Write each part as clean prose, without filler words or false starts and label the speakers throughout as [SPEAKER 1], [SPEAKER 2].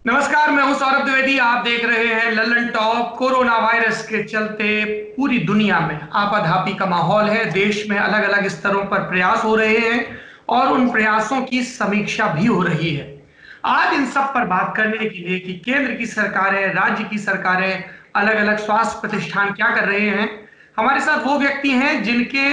[SPEAKER 1] नमस्कार, मैं हूं सौरभ द्विवेदी। आप देख रहे हैं लल्लन टॉप। कोरोना वायरस के चलते पूरी दुनिया में आपाधापी का माहौल है। देश में अलग अलग स्तरों पर प्रयास हो रहे हैं और उन प्रयासों की समीक्षा भी हो रही है। आज इन सब पर बात करने के लिए कि केंद्र की सरकारें, राज्य की सरकारें, अलग अलग स्वास्थ्य प्रतिष्ठान क्या कर रहे हैं, हमारे साथ वो व्यक्ति हैं जिनके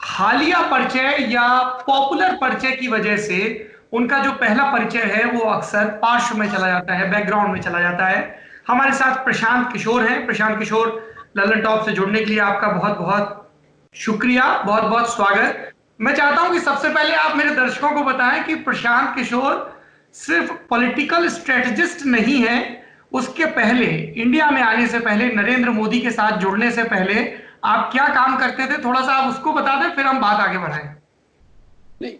[SPEAKER 1] हालिया परिचय या पॉपुलर परिचय की वजह से उनका जो पहला परिचय है वो अक्सर पार्श्व में चला जाता है, बैकग्राउंड में चला जाता है। हमारे साथ प्रशांत किशोर हैं। प्रशांत किशोर, लल्लन टॉप से जुड़ने के लिए आपका बहुत बहुत शुक्रिया, बहुत बहुत स्वागत। मैं चाहता हूं कि सबसे पहले आप मेरे दर्शकों को बताएं कि प्रशांत किशोर सिर्फ पॉलिटिकल स्ट्रेटजिस्ट नहीं है, उसके पहले, इंडिया में आने से पहले, नरेंद्र मोदी के साथ जुड़ने से पहले आप क्या काम करते थे, थोड़ा सा आप उसको बता दें, फिर हम बात आगे बढ़ाएं।
[SPEAKER 2] नहीं,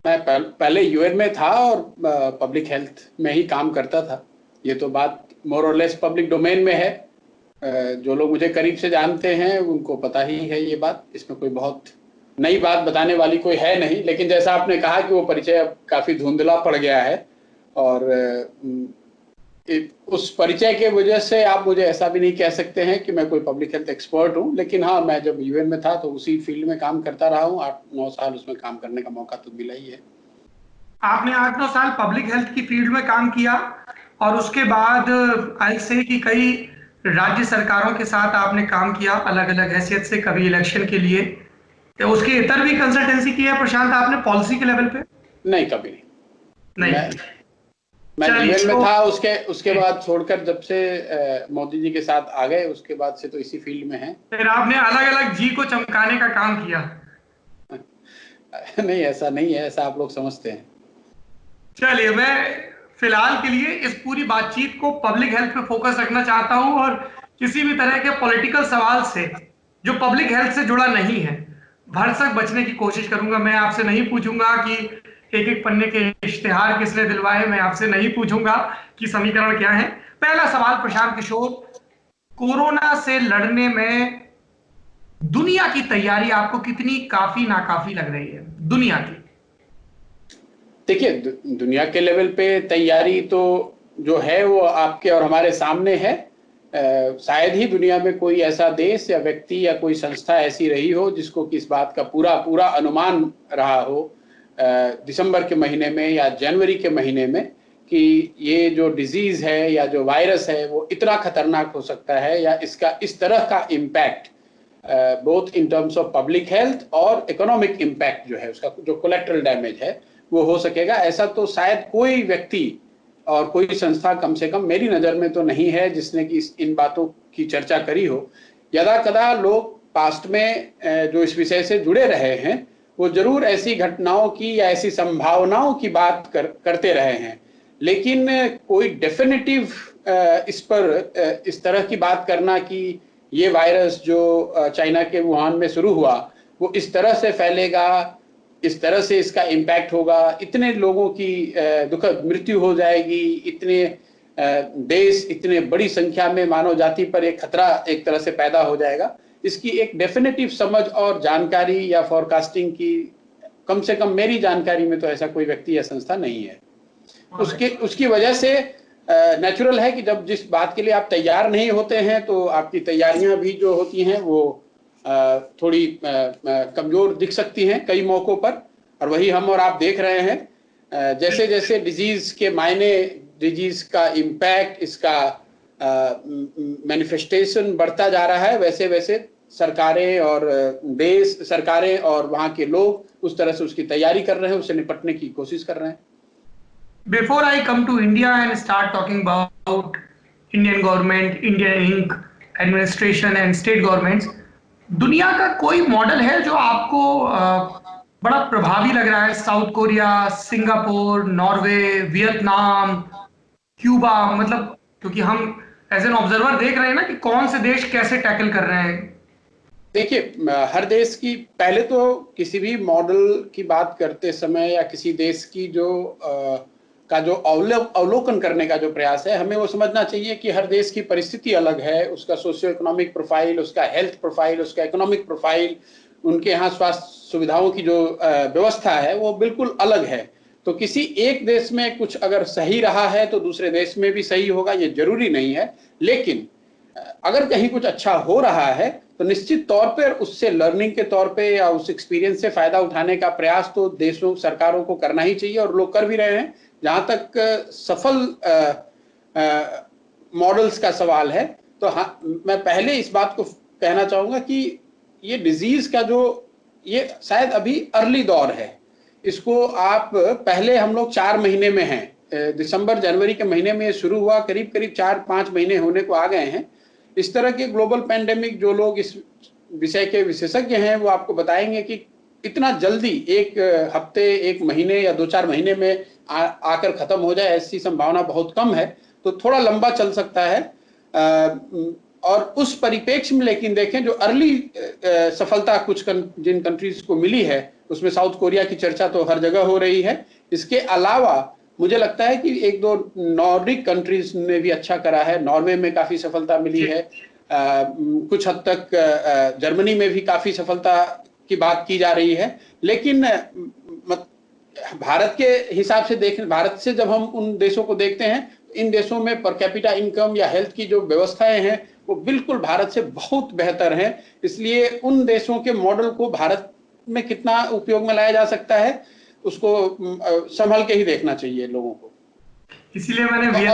[SPEAKER 2] मैं पहले यूएन में था और पब्लिक हेल्थ में ही काम करता था। ये तो बात मोर और लेस पब्लिक डोमेन में है। जो लोग मुझे करीब से जानते हैं उनको पता ही है ये बात। इसमें कोई बहुत नई बात बताने वाली कोई है नहीं। लेकिन जैसा आपने कहा कि वो परिचय अब काफ़ी धुंधला पड़ गया है और उस परिचय के वजह से आप मुझे ऐसा भी नहीं कह सकते हैं कि मैं कोई पब्लिक हेल्थ एक्सपर्ट हूं। लेकिन हाँ, मैं जब यूएन में था तो उसी फील्ड में काम करता रहा हूं। 8-9 साल उसमें काम करने का मौका तो मिला ही है।
[SPEAKER 1] आपने 8-9 साल पब्लिक हेल्थ की फील्ड में काम किया और उसके बाद आई से कि कई राज्य सरकारों के साथ आपने काम किया अलग अलग हैसियत से, कभी इलेक्शन के लिए, तो उसके इतर भी कंसल्टेंसी की है प्रशांत आपने पॉलिसी के लेवल पे?
[SPEAKER 2] नहीं, कभी नहीं।
[SPEAKER 1] नहीं।
[SPEAKER 2] मैं
[SPEAKER 1] चलिए
[SPEAKER 2] यूएन में
[SPEAKER 1] तो
[SPEAKER 2] था, उसके बाद छोड़कर जब से मोदी जी के साथ आ गए उसके बाद से तो इसी फील्ड में है।
[SPEAKER 1] फिर आपने अलग अलग जी को चमकाने का काम किया।
[SPEAKER 2] नहीं, ऐसा नहीं है, ऐसा आप लोग समझते हैं।
[SPEAKER 1] चलिए, मैं फिलहाल के लिए इस पूरी बातचीत को पब्लिक हेल्थ पे फोकस रखना चाहता हूं और किसी भी तरह के पॉलिटिकल सवाल से जो पब्लिक हेल्थ से जुड़ा नहीं है, भरसक बचने की कोशिश करूंगा। मैं आपसे नहीं पूछूंगा कि एक एक पन्ने के इश्तिहार किसने दिलवाए, मैं आपसे नहीं पूछूंगा कि समीकरण क्या है। पहला सवाल प्रशांत किशोर, कोरोना से लड़ने में दुनिया की तैयारी आपको कितनी काफी नाकाफी लग रही है, दुनिया की?
[SPEAKER 2] देखिए, दुनिया के लेवल पे तैयारी तो जो है वो आपके और हमारे सामने है। शायद ही दुनिया में कोई ऐसा देश या व्यक्ति या कोई संस्था ऐसी रही हो जिसको कि इस बात का पूरा पूरा अनुमान रहा हो दिसंबर के महीने में या जनवरी के महीने में कि ये जो डिजीज है या जो वायरस है वो इतना खतरनाक हो सकता है या इसका इस तरह का impact both in terms of public health और इकोनॉमिक इम्पैक्ट जो है उसका जो कोलेक्ट्रल डैमेज है वो हो सकेगा। ऐसा तो शायद कोई व्यक्ति और कोई संस्था, कम से कम मेरी नज़र में तो नहीं है, जिसने कि इन बातों की चर्चा करी हो। यदा कदा लोग पास्ट में जो इस विषय से जुड़े रहे हैं वो जरूर ऐसी घटनाओं की या ऐसी संभावनाओं की बात करते रहे हैं, लेकिन कोई डेफिनेटिव इस पर इस तरह की बात करना कि ये वायरस जो चाइना के वुहान में शुरू हुआ वो इस तरह से फैलेगा, इस तरह से इसका इम्पैक्ट होगा, इतने लोगों की दुखद मृत्यु हो जाएगी, इतने देश, इतने बड़ी संख्या में मानव जाति पर एक खतरा एक तरह से पैदा हो जाएगा, इसकी एक डेफिनेटिव समझ और जानकारी या फॉरकास्टिंग की कम से कम मेरी जानकारी में तो ऐसा कोई व्यक्ति या संस्था नहीं है। उसकी वजह से नेचुरल है कि जब जिस बात के लिए आप तैयार नहीं होते हैं तो आपकी तैयारियां भी जो होती हैं वो थोड़ी कमजोर दिख सकती हैं कई मौकों पर। और वही हम और आप देख रहे हैं। जैसे जैसे डिजीज के मायने, डिजीज का इम्पैक्ट, इसका मैनिफेस्टेशन बढ़ता जा रहा है, वैसे वैसे सरकारें और देश, सरकारें और वहाँ के लोग उस तरह से उसकी तैयारी कर रहे हैं, उससे निपटने की कोशिश कर रहे हैं।
[SPEAKER 1] Before I come to India and start talking about Indian government, Indian Inc. administration and state governments, दुनिया का कोई मॉडल है जो आपको बड़ा प्रभावी लग रहा है? South Korea, Singapore, Norway, Vietnam, Cuba, मतलब क्योंकि हम एज एन ऑब्जर्वर देख रहे हैं ना कि कौन से देश कैसे टैकल कर रहे हैं।
[SPEAKER 2] देखिए, हर देश की, पहले तो किसी भी मॉडल की बात करते समय या किसी देश की जो का जो अवलोकन करने का जो प्रयास है, हमें वो समझना चाहिए कि हर देश की परिस्थिति अलग है, उसका सोशियो इकोनॉमिक प्रोफाइल, उसका हेल्थ प्रोफाइल, उसका इकोनॉमिक प्रोफाइल, उनके यहाँ स्वास्थ्य सुविधाओं की जो व्यवस्था है वो बिल्कुल अलग है। तो किसी एक देश में कुछ अगर सही रहा है तो दूसरे देश में भी सही होगा, ये जरूरी नहीं है। लेकिन अगर कहीं कुछ अच्छा हो रहा है तो निश्चित तौर पर उससे लर्निंग के तौर पे या उस एक्सपीरियंस से फायदा उठाने का प्रयास तो देशों सरकारों को करना ही चाहिए, और लोग कर भी रहे हैं। जहां तक सफल मॉडल्स का सवाल है, तो हाँ, मैं पहले इस बात को कहना चाहूंगा कि ये डिजीज का जो ये शायद अभी अर्ली दौर है, इसको आप पहले हम लोग 4 महीने में हैं, दिसंबर जनवरी के महीने में ये शुरू हुआ, करीब करीब 4-5 महीने होने को आ गए हैं। इस तरह के ग्लोबल पैंडेमिक जो लोग इस विषय के विशेषज्ञ हैं वो आपको बताएंगे कि इतना जल्दी एक हफ्ते, एक महीने या 2-4 महीने में आकर खत्म हो जाए ऐसी संभावना बहुत कम है। तो थोड़ा लंबा चल सकता है। और उस परिप्रेक्ष्य में लेकिन देखें जो अर्ली सफलता कुछ जिन कंट्रीज को मिली है उसमें साउथ कोरिया की चर्चा तो हर जगह हो रही है। इसके अलावा मुझे लगता है कि 1-2 नॉर्डिक कंट्रीज ने भी अच्छा करा है। नॉर्वे में काफी सफलता मिली है, कुछ हद तक जर्मनी में भी काफी सफलता की बात की जा रही है। लेकिन भारत के हिसाब से देखें, भारत से जब हम उन देशों को देखते हैं, इन देशों में पर कैपिटा इनकम या हेल्थ की जो व्यवस्थाएं हैं वो बिल्कुल भारत से बहुत बेहतर हैं। इसलिए उन देशों के मॉडल को भारत में कितना उपयोग में लाया जा सकता है उसको संभल के ही देखना चाहिए लोगों को।
[SPEAKER 1] इसीलिए मैंने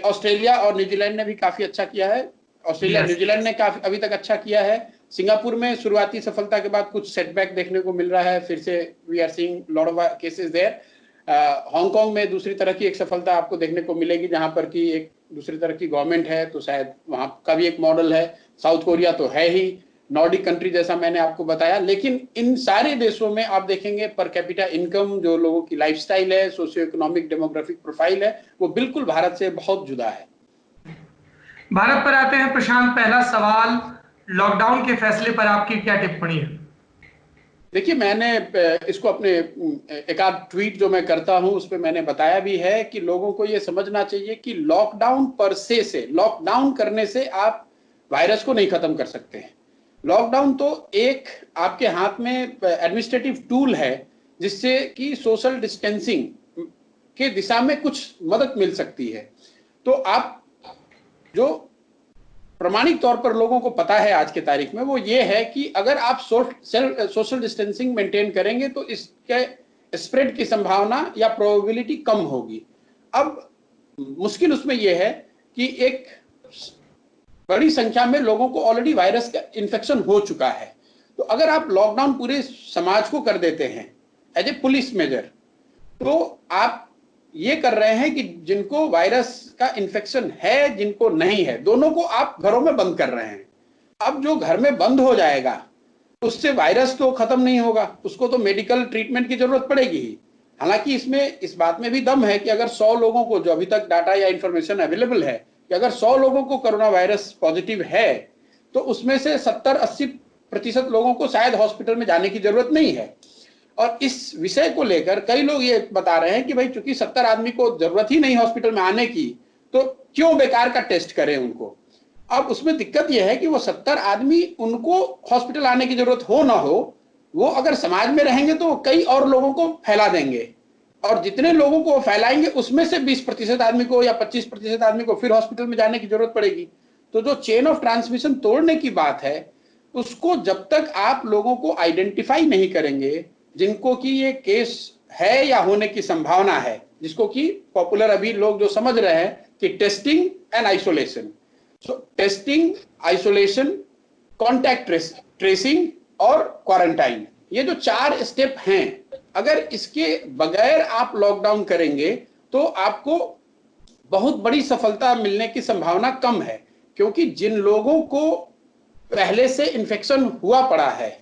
[SPEAKER 2] ऑस्ट्रेलिया और न्यूजीलैंड ने भी काफी अच्छा किया है। ऑस्ट्रेलिया न्यूजीलैंड ने काफी अभी तक अच्छा किया है। सिंगापुर में शुरुआती सफलता के बाद कुछ सेटबैक देखने को मिल रहा है, फिर से we are seeing lot of cases there. Hong Kong में दूसरी तरह की एक सफलता आपको देखने को मिलेगी, जहां पर कि एक दूसरी तरह की गवर्नमेंट है, तो शायद वहां का भी एक मॉडल है। साउथ कोरिया तो है ही, नॉर्डिक कंट्री जैसा मैंने आपको बताया। लेकिन इन सारे देशों में आप देखेंगे पर कैपिटा इनकम, जो लोगों की लाइफस्टाइल है, सोशियो इकोनॉमिक डेमोग्राफिक प्रोफाइल है, वो बिल्कुल भारत से बहुत जुदा है।
[SPEAKER 1] भारत पर आते हैं प्रशांत। पहला सवाल, लॉकडाउन के फैसले पर आपकी क्या टिप्पणी है?
[SPEAKER 2] देखिए, मैंने इसको अपने एक आध ट्वीट जो मैं करता हूं उस पर मैंने बताया भी है कि लोगों को ये समझना चाहिए कि लॉकडाउन पर से लॉकडाउन करने से आप वायरस को नहीं खत्म कर सकते हैं। लॉकडाउन तो एक आपके हाथ में एडमिनिस्ट्रेटिव टूल है जिससे कि सोशल डिस्टेंसिंग के दिशा में कुछ मदद मिल सकती है। तो आप जो प्रमाणिक तौर पर लोगों को पता है आज के तारीख में वो ये है कि अगर आप सोशल डिस्टेंसिंग मेंटेन करेंगे तो इसके स्प्रेड की संभावना या प्रोबेबिलिटी कम होगी। अब मुश्किल उसमें यह है कि एक बड़ी संख्या में लोगों को ऑलरेडी वायरस का इन्फेक्शन हो चुका है। तो अगर आप लॉकडाउन पूरे समाज को कर देते हैं एज ए पुलिस मेजर, तो आप ये कर रहे हैं कि जिनको वायरस का इन्फेक्शन है, जिनको नहीं है, दोनों को आप घरों में बंद कर रहे हैं। अब जो घर में बंद हो जाएगा उससे वायरस तो खत्म नहीं होगा, उसको तो मेडिकल ट्रीटमेंट की जरूरत पड़ेगी ही। हालांकि इसमें इस बात में भी दम है कि अगर 100 लोगों को, जो अभी तक डाटा या इंफॉर्मेशन अवेलेबल है कि अगर 100 लोगों को कोरोना वायरस पॉजिटिव है तो उसमें से 70-80% लोगों को शायद हॉस्पिटल में जाने की जरूरत नहीं है। और इस विषय को लेकर कई लोग ये बता रहे हैं कि भाई चूंकि 70 आदमी को जरूरत ही नहीं हॉस्पिटल में आने की, तो क्यों बेकार का टेस्ट करें उनको। अब उसमें दिक्कत यह है कि वो 70 आदमी, उनको हॉस्पिटल आने की जरूरत हो ना हो, वो अगर समाज में रहेंगे तो कई और लोगों को फैला देंगे, और जितने लोगों को फैलाएंगे उसमें से 20% आदमी को या 25% आदमी को फिर हॉस्पिटल में जाने की जरूरत पड़ेगी। तो जो चेन ऑफ ट्रांसमिशन तोड़ने की बात है, उसको जब तक आप लोगों को आइडेंटिफाई नहीं करेंगे जिनको कि ये केस है या होने की संभावना है, जिसको कि पॉपुलर अभी लोग जो समझ रहे हैं कि testing and isolation. So testing, isolation, contact tracing और क्वारंटाइन, ये जो 4 स्टेप हैं, अगर इसके बगैर आप लॉकडाउन करेंगे तो आपको बहुत बड़ी सफलता मिलने की संभावना कम है। क्योंकि जिन लोगों को पहले से इन्फेक्शन हुआ पड़ा है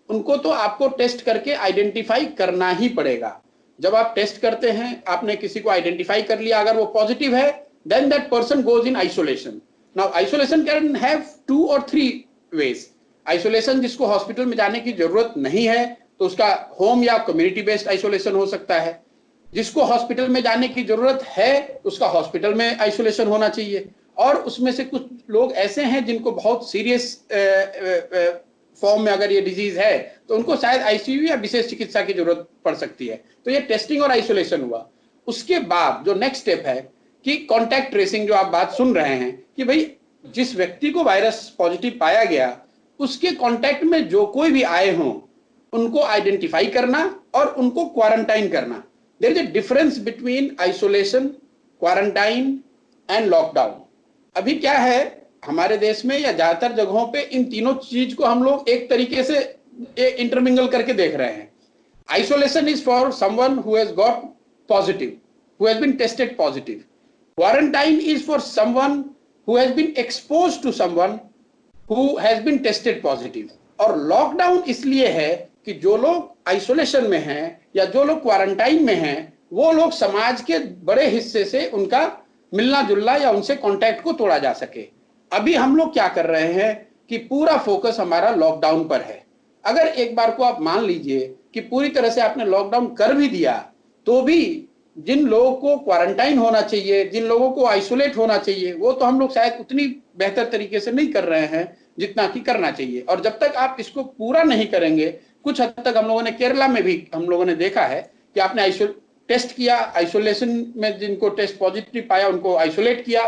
[SPEAKER 2] उनको तो आपको टेस्ट करके आइडेंटिफाई करना ही पड़ेगा। जब आप टेस्ट करते हैं, आपने किसी को आइडेंटिफाई कर लिया, अगर वो पॉजिटिव है, then that person goes in isolation. Now isolation can have 2 or 3 ways। Isolation जिसको हॉस्पिटल में जाने की जरूरत नहीं है तो उसका होम या कम्युनिटी बेस्ड आइसोलेशन हो सकता है। जिसको हॉस्पिटल में जाने की जरूरत है उसका हॉस्पिटल में आइसोलेशन होना चाहिए। और उसमें से कुछ लोग ऐसे हैं जिनको बहुत सीरियस फॉर्म में अगर ये डिजीज है तो उनको शायद आईसीयू या विशेष चिकित्सा की जरूरत पड़ सकती है। तो ये टेस्टिंग और आइसोलेशन हुआ। उसके बाद जो नेक्स्ट स्टेप है कि कॉन्टैक्ट ट्रेसिंग, जो आप बात सुन रहे हैं कि भाई जिस व्यक्ति को वायरस पॉजिटिव पाया गया उसके कॉन्टैक्ट में जो कोई भी आए हों उनको आइडेंटिफाई करना और उनको क्वारंटाइन करना। There is a difference between isolation, quarantine and lockdown. अभी क्या है हमारे देश में या ज्यादातर जगहों पे इन तीनों चीज को हम लोग एक तरीके से इंटरमिंगल करके देख रहे हैं। Isolation is for someone who has got positive, who has been tested positive. Quarantine is for someone who has been exposed to someone who has been tested positive. और लॉकडाउन इसलिए है कि जो लोग आइसोलेशन में हैं या जो लोग क्वारंटाइन में हैं वो लोग समाज के बड़े हिस्से से उनका मिलना जुलना या उनसे कांटेक्ट को तोड़ा जा सके। अभी हम लोग क्या कर रहे हैं कि पूरा फोकस हमारा लॉकडाउन पर है। अगर एक बार को आप मान लीजिए कि पूरी तरह से आपने लॉकडाउन कर भी दिया तो भी जिन लोगों को क्वारंटाइन होना चाहिए, जिन लोगों को आइसोलेट होना चाहिए, वो तो हम लोग शायद उतनी बेहतर तरीके से नहीं कर रहे हैं जितना कि करना चाहिए। और जब तक आप इसको पूरा नहीं करेंगे, कुछ हद तक हम लोगों ने केरला में भी हम लोगों ने देखा है कि आपने टेस्ट किया, आइसोलेशन में जिनको टेस्ट पॉजिटिव पाया उनको आइसोलेट किया,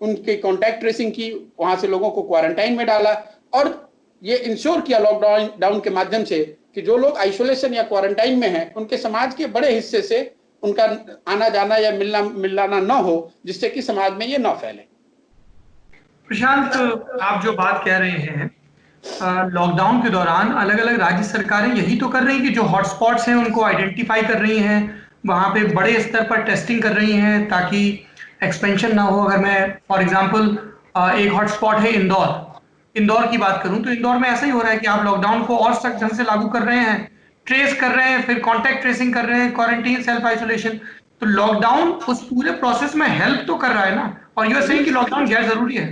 [SPEAKER 2] उनके कॉन्टैक्ट ट्रेसिंग की, वहां से लोगों को क्वारंटाइन में डाला और ये इंश्योर किया लॉकडाउन के माध्यम से कि जो लोग आइसोलेशन या क्वारंटाइन में हैं उनके समाज के बड़े हिस्से से उनका आना जाना या मिलाना न हो, जिससे कि समाज में ये न फैले।
[SPEAKER 1] प्रशांत, आप जो बात कह रहे हैं, लॉकडाउन के दौरान अलग अलग राज्य सरकारें यही तो कर रही हैं कि जो हॉटस्पॉट्स हैं उनको आइडेंटिफाई कर रही हैं, वहां पे बड़े स्तर पर टेस्टिंग कर रही हैं ताकि एक्सपेंशन ना हो। अगर मैं फॉर एग्जांपल एक हॉटस्पॉट है इंदौर की बात करूं तो इंदौर में ऐसा ही हो रहा है कि आप लॉकडाउन को और सख्त ढंग से लागू कर रहे हैं, ट्रेस कर रहे हैं, फिर कॉन्टैक्ट ट्रेसिंग कर रहे हैं, क्वारंटीन, सेल्फ आइसोलेशन। तो लॉकडाउन उस पूरे प्रोसेस में हेल्प तो कर रहा है ना, और यू आर सेइंग कि लॉकडाउन गैर जरूरी है।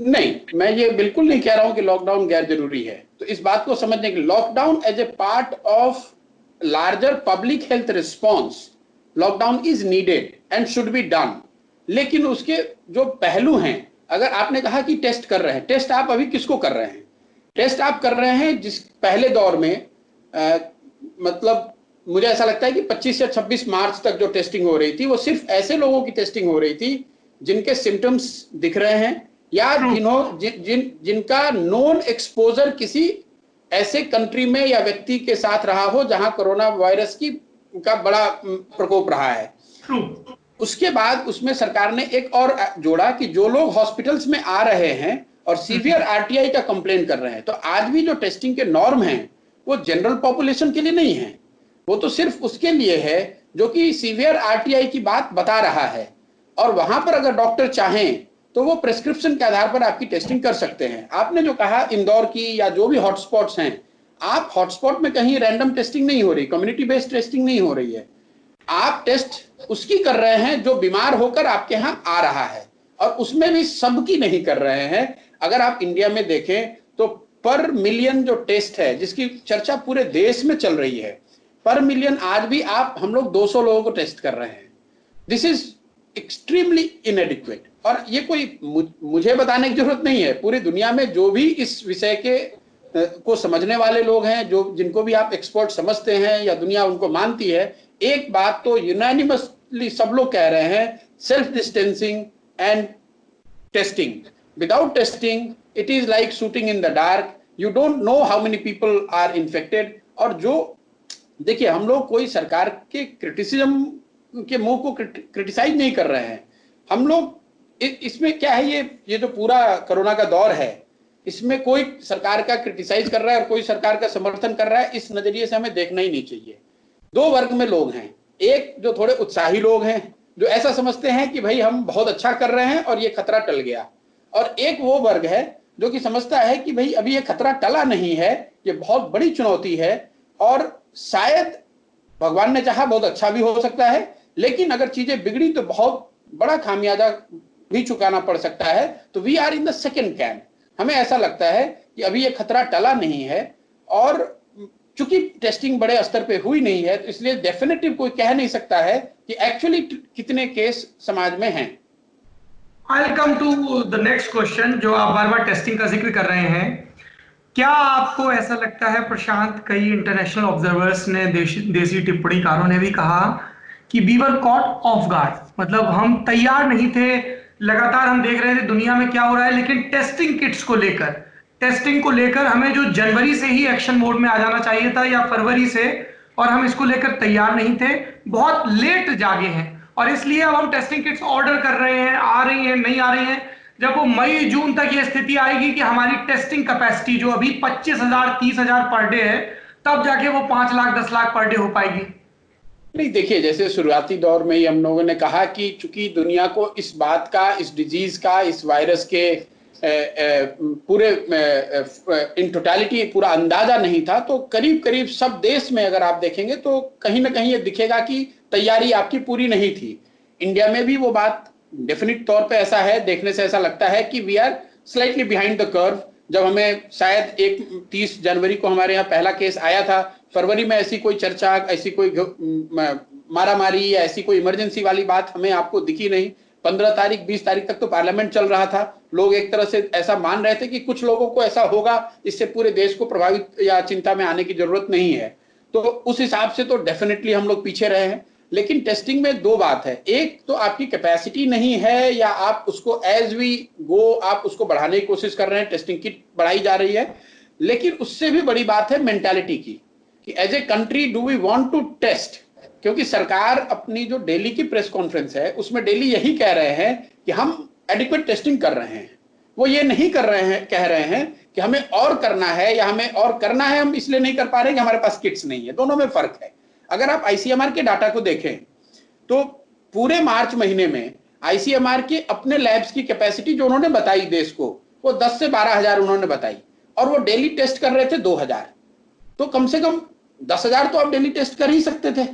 [SPEAKER 2] नहीं, मैं ये बिल्कुल नहीं कह रहा हूं कि लॉकडाउन गैर जरूरी है। तो इस बात को समझने के lockdown as a part of larger public health response, lockdown is needed and should be done. लेकिन उसके जो पहलू हैं, अगर आपने कहा कि टेस्ट कर रहे हैं, टेस्ट आप अभी किसको कर रहे हैं? टेस्ट आप कर रहे हैं जिस पहले दौर में मतलब मुझे ऐसा लगता है कि 25 या 26 मार्च तक जो टेस्टिंग हो रही थी वो सिर्फ ऐसे लोगों की टेस्टिंग हो रही थी जिनके सिम्टम्स दिख रहे हैं या जिनका नॉन एक्सपोजर किसी ऐसे कंट्री में या व्यक्ति के साथ रहा हो जहां कोरोना वायरस का बड़ा प्रकोप रहा है। उसके बाद उसमें सरकार ने एक और जोड़ा कि जो लोग हॉस्पिटल्स में आ रहे हैं और सीवियर आरटीआई का कंप्लेन कर रहे हैं, तो आज भी जो टेस्टिंग के नॉर्म हैं वो जनरल पॉपुलेशन के लिए नहीं है, वो तो सिर्फ उसके लिए है जो कि सीवियर आरटीआई की बात बता रहा है। और वहां पर अगर डॉक्टर चाहें तो वो प्रेस्क्रिप्शन के आधार पर आपकी टेस्टिंग कर सकते हैं। आपने जो कहा इंदौर की या जो भी हॉटस्पॉट्स हैं, आप हॉटस्पॉट में कहीं रैंडम टेस्टिंग नहीं हो रही, कम्युनिटी बेस्ड टेस्टिंग नहीं हो रही है। आप टेस्ट उसकी कर रहे हैं जो बीमार होकर आपके यहां आ रहा है, और उसमें भी सबकी नहीं कर रहे हैं। अगर आप इंडिया में देखें तो पर मिलियन जो टेस्ट है, जिसकी चर्चा पूरे देश में चल रही है, पर मिलियन आज भी हम लोग 200 लोगों को टेस्ट कर रहे हैं। This is extremely इनएडिक्वेट। और ये कोई मुझे बताने की जरूरत नहीं है, पूरी दुनिया में जो भी इस विषय के को समझने वाले लोग हैं, जो जिनको भी आप एक्सपर्ट समझते हैं या दुनिया उनको मानती है, एक बात तो यूनानिमसली सब लोग कह रहे हैं, self distancing and testing. Without testing it is like shooting in the dark, you don't know how many people are infected. और जो देखिए, हम लोग कोई सरकार के क्रिटिसिज्म के मुंह को क्रिटिसाइज नहीं कर रहे हैं। हम लोग इसमें क्या है, ये जो पूरा कोरोना का दौर है, इसमें कोई सरकार का क्रिटिसाइज कर रहा है और कोई सरकार का समर्थन कर रहा है, इस नजरिए से हमें देखना ही नहीं चाहिए। दो वर्ग में लोग हैं, एक जो थोड़े उत्साही लोग हैं जो ऐसा समझते हैं कि भाई हम बहुत अच्छा कर रहे हैं और ये खतरा टल गया, और एक वो वर्ग है जो कि समझता है कि भाई अभी ये खतरा टला नहीं है, ये बहुत बड़ी चुनौती है और शायद भगवान ने चाहा बहुत अच्छा भी हो सकता है, लेकिन अगर चीजें बिगड़ी तो बहुत बड़ा खामियाजा भी चुकाना पड़ सकता है। तो we are in the second camp. हमें ऐसा लगता है कि अभी ये खतरा टला नहीं है, और चूंकि टेस्टिंग बड़े स्तर पे हुई नहीं है, तो इसलिए डेफिनेटिव कोई कह नहीं सकता है कि एक्चुअली कितने केस समाज में हैं।
[SPEAKER 1] I will come to the next question, जो आप बार बार टेस्टिंग का जिक्र कर रहे हैं। क्या आपको ऐसा लगता है प्रशांत, कई इंटरनेशनल ऑब्जर्वर्स ने, देसी टिप्पणीकारों ने भी कहा कि we were caught off guard, मतलब हम तैयार नहीं थे, लगातार हम देख रहे थे दुनिया में क्या हो रहा है, लेकिन टेस्टिंग को लेकर हमें जो जनवरी से ही एक्शन मोड में आ जाना चाहिए था या फरवरी से, और हम इसको लेकर तैयार नहीं थे, बहुत लेट जागे हैं, और इसलिए अब हम टेस्टिंग किट्स ऑर्डर कर रहे हैं, आ रही हैं, नहीं आ रही हैं। जब वो मई जून तक ये स्थिति आएगी कि हमारी टेस्टिंग कैपेसिटी जो अभी 25,000 30,000 पर डे है, तब जाके वो 5 लाख 10 लाख पर डे हो पाएगी।
[SPEAKER 2] नहीं, देखिए, जैसे शुरुआती दौर में ही हम लोगों ने कहा कि चूंकि दुनिया को इस बात का, इस डिजीज का, इस वायरस के पूरे इन टोटलिटी पूरा अंदाजा नहीं था, तो करीब करीब सब देश में अगर आप देखेंगे तो कहीं ना कहीं ये दिखेगा कि तैयारी आपकी पूरी नहीं थी। इंडिया में भी वो बात डेफिनेट तौर पे ऐसा है, देखने से ऐसा लगता है कि we are slightly behind the curve. जब हमें शायद 30 जनवरी को हमारे यहाँ पहला केस आया था, फरवरी में ऐसी कोई चर्चा, ऐसी कोई मारामारी या ऐसी कोई इमरजेंसी वाली बात हमें आपको दिखी नहीं। 15 तारीख 20 तारीख तक तो पार्लियामेंट चल रहा था, लोग एक तरह से ऐसा मान रहे थे कि कुछ लोगों को ऐसा होगा, इससे पूरे देश को प्रभावित या चिंता में आने की जरूरत नहीं है। तो उस हिसाब से तो डेफिनेटली हम लोग पीछे रहे हैं। लेकिन टेस्टिंग में दो बात है, एक तो आपकी कैपेसिटी नहीं है या आप उसको एज वी गो आप उसको बढ़ाने की कोशिश कर रहे हैं, टेस्टिंग किट बढ़ाई जा रही है। लेकिन उससे भी बड़ी बात है मेंटालिटी की, कि as a country do we want to test. क्योंकि सरकार अपनी जो डेली की प्रेस कॉन्फ्रेंस है उसमें डेली यही कह रहे हैं कि हम एडिक्वेट टेस्टिंग कर रहे हैं। वो ये नहीं कर रहे हैं, कह रहे हैं कि हमें और करना है या हमें और करना है, हम इसलिए नहीं कर पा रहे कि हमारे पास किट्स नहीं है। दोनों में फर्क है। अगर आप आईसीएमआर के डाटा को देखें तो पूरे मार्च महीने में आईसीएमआर के अपने लैब्स की कैपेसिटी जो उन्होंने बताई देश को, वो 10 से 12,000 उन्होंने बताई, और वो डेली टेस्ट कर रहे थे 2,000। तो कम से कम 10,000 तो आप डेली टेस्ट कर ही सकते थे।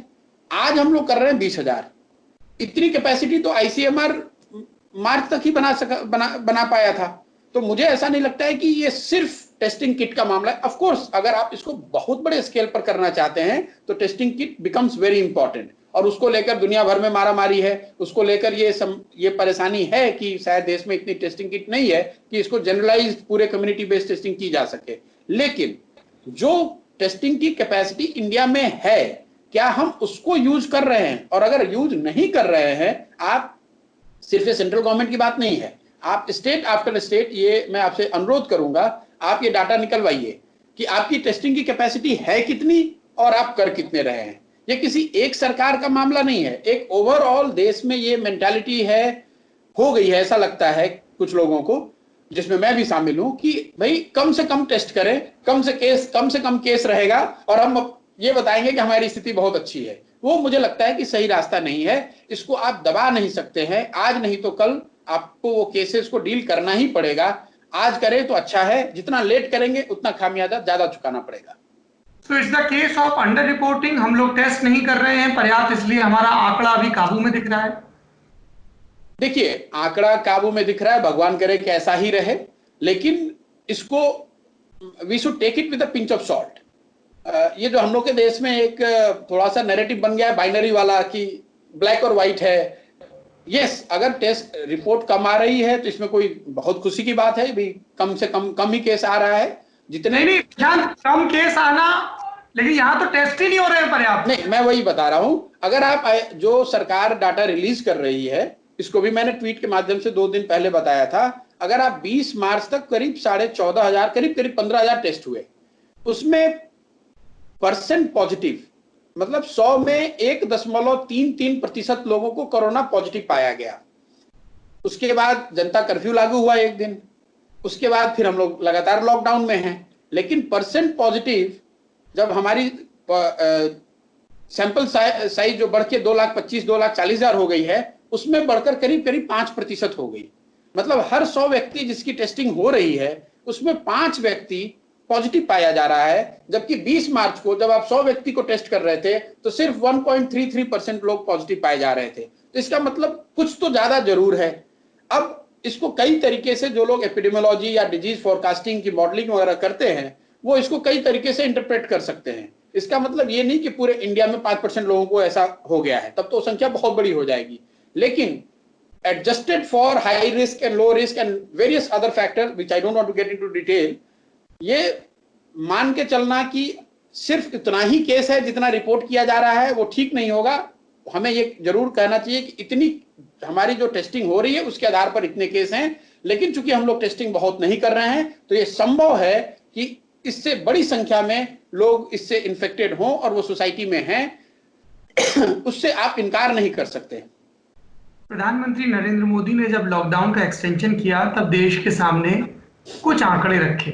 [SPEAKER 2] आज हम लोग कर रहे हैं 20,000। इतनी कैपेसिटी तो आईसीएमआर मार्च तक ही बना पाया था। तो मुझे ऐसा नहीं लगता है कि ये सिर्फ टेस्टिंग किट का मामला है। ऑफ कोर्स अगर आप इसको बहुत बड़े स्केल पर करना चाहते हैं तो testing kit becomes very important, और उसको लेकर दुनिया भर में मारामारी है, उसको लेकर ये परेशानी है कि शायद देश में इतनी टेस्टिंग किट नहीं है कि इसको जनरलाइज पूरे कम्युनिटी बेस्ड टेस्टिंग की जा सके। लेकिन जो टेस्टिंग की कैपेसिटी इंडिया में है, क्या हम उसको यूज कर रहे हैं? और अगर यूज नहीं कर रहे हैं, आप सिर्फ सेंट्रल गवर्नमेंट की बात नहीं है, आप स्टेट आफ्टर स्टेट, ये मैं आपसे अनुरोध करूंगा, आप ये डाटा निकलवाइए कि आपकी टेस्टिंग की कैपेसिटी है कितनी और आप कर कितने रहे हैं। ये किसी एक सरकार का मामला नहीं है, एक ओवरऑल देश में ये मेंटालिटी है, हो गई है, ऐसा लगता है कुछ लोगों को, जिसमें मैं भी शामिल हूं, कि भाई कम से कम टेस्ट करें, कम से कम केस रहेगा और हम ये बताएंगे कि हमारी स्थिति बहुत अच्छी है। वो मुझे लगता है कि सही रास्ता नहीं है। इसको आप दबा नहीं सकते हैं, आज नहीं तो कल आपको वो केसेस को डील करना ही पड़ेगा। आज करें तो अच्छा है, जितना लेट करेंगे उतना खामियाजा ज्यादा चुकाना पड़ेगा।
[SPEAKER 1] So it's the case of under reporting, हम लोग टेस्ट नहीं कर रहे हैं पर्याप्त, इसलिए हमारा आंकड़ा अभी काबू में दिख रहा है।
[SPEAKER 2] देखिए, आंकड़ा काबू में दिख रहा है, भगवान करे कि ऐसा ही रहे, लेकिन इसको we should take it with a pinch of salt. ये जो हम लोग के देश में एक थोड़ा सा नैरेटिव बन गया है बाइनरी वाला, कि ब्लैक और व्हाइट है। यस, अगर टेस्ट रिपोर्ट कम आ रही है तो इसमें कोई बहुत खुशी की बात है, भी कम से कम ही केस आ रहा है। जितने
[SPEAKER 1] नहीं, कम केस आना, लेकिन यहाँ तो टेस्ट ही नहीं हो रहे हैं पर्याप्त।
[SPEAKER 2] नहीं, मैं वही बता रहा हूं, अगर आप जो सरकार डाटा रिलीज कर रही है, इसको भी मैंने ट्वीट के माध्यम से 2 दिन पहले बताया था, अगर आप 20 मार्च तक करीब 14,500 करीब 15,000 टेस्ट हुए, उसमें परसेंट पॉजिटिव मतलब 100 में 1.33% लोगों को कोरोना पॉजिटिव पाया गया। उसके बाद जनता कर्फ्यू लागू हुआ 1 दिन, उसके बाद फिर हम लोग लगातार लॉकडाउन में हैं। लेकिन परसेंट पॉजिटिव जब हमारी सैंपल साइज जो बढ़ के 2,25,000 2,40,000 हो गई है, उसमें बढ़कर करीब 5% हो गई। मतलब हर 100 व्यक्ति जिसकी टेस्टिंग हो रही है उसमें 5 व्यक्ति पॉजिटिव पाया जा रहा है। जबकि 20 मार्च को जब आप 100 व्यक्ति को टेस्ट कर रहे थे तो सिर्फ 1.33% लोग पॉजिटिव पाए जा रहे थे। तो इसका मतलब कुछ तो ज्यादा जरूर है। अब इसको कई तरीके से जो लोग एपिडेमियोलॉजी या डिजीज फोरकास्टिंग की मॉडलिंग वगैरह करते हैं, वो इसको कई तरीके से इंटरप्रेट कर सकते हैं। इसका मतलब ये नहीं कि पूरे इंडिया में 5% लोगों को ऐसा हो गया है, तब तो संख्या बहुत बड़ी हो जाएगी। लेकिन adjusted for high risk and low risk and various other factors which I don't want to get into detail, ये मान के चलना कि सिर्फ इतना ही केस है जितना रिपोर्ट किया जा रहा है वो ठीक नहीं होगा। हमें ये जरूर कहना चाहिए कि इतनी हमारी जो टेस्टिंग हो रही है उसके आधार पर इतने केस हैं, लेकिन चूंकि हम लोग टेस्टिंग बहुत नहीं कर रहे हैं तो ये संभव है कि इससे बड़ी संख्या में लोग इससे इन्फेक्टेड हों और वो सोसाइटी में हैं। उससे आप इनकार नहीं कर सकते।
[SPEAKER 1] प्रधानमंत्री नरेंद्र मोदी ने जब लॉकडाउन का एक्सटेंशन किया तब देश के सामने कुछ आंकड़े रखे।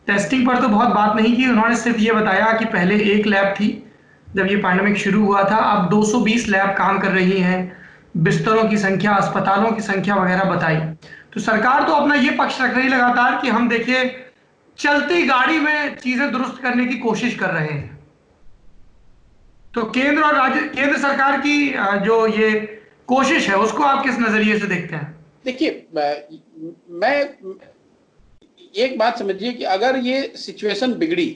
[SPEAKER 1] टेस्टिंग पर तो बहुत बात नहीं की, उन्होंने सिर्फ ये बताया कि पहले एक लैब थी जब ये पैंडेमिक शुरू हुआ था, अब 220 लैब काम कर रही हैं, बिस्तरों की संख्या, अस्पतालों की संख्या वगैरह बताई। तो सरकार तो अपना ये पक्ष रख रही लगातार कि हम देखिए चलती गाड़ी में चीजें दुरुस्त करने की कोशिश कर रहे हैं। तो केंद्र और राज्य, केंद्र सरकार की जो ये कोशिश है उसको आप किस नजरिए से देखते हैं?
[SPEAKER 2] देखिए, मैं एक बात समझिए कि अगर ये सिचुएशन बिगड़ी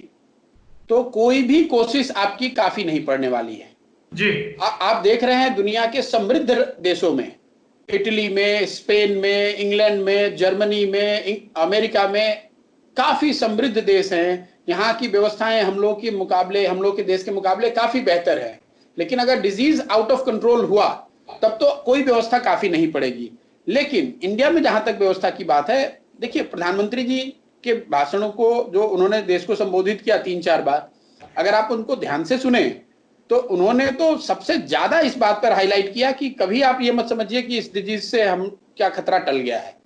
[SPEAKER 2] तो कोई भी कोशिश आपकी काफी नहीं पड़ने वाली है
[SPEAKER 1] जी।
[SPEAKER 2] आप देख रहे हैं दुनिया के समृद्ध देशों में, इटली में, स्पेन में, इंग्लैंड में, जर्मनी में, अमेरिका में, काफी समृद्ध देश हैं। यहाँ की व्यवस्थाएं हम लोग के मुकाबले, हम लोग के देश के मुकाबले काफी बेहतर है। लेकिन अगर डिजीज आउट ऑफ कंट्रोल हुआ तब तो कोई व्यवस्था काफी नहीं पड़ेगी। लेकिन इंडिया में जहां तक व्यवस्था की बात है, देखिए प्रधानमंत्री जी के भाषणों को जो उन्होंने देश को संबोधित किया 3-4 बार, अगर आप उनको ध्यान से सुने तो उन्होंने तो सबसे ज्यादा इस बात पर हाईलाइट किया कि कभी आप ये मत समझिए कि इस डिजीज से हम क्या खतरा टल गया है।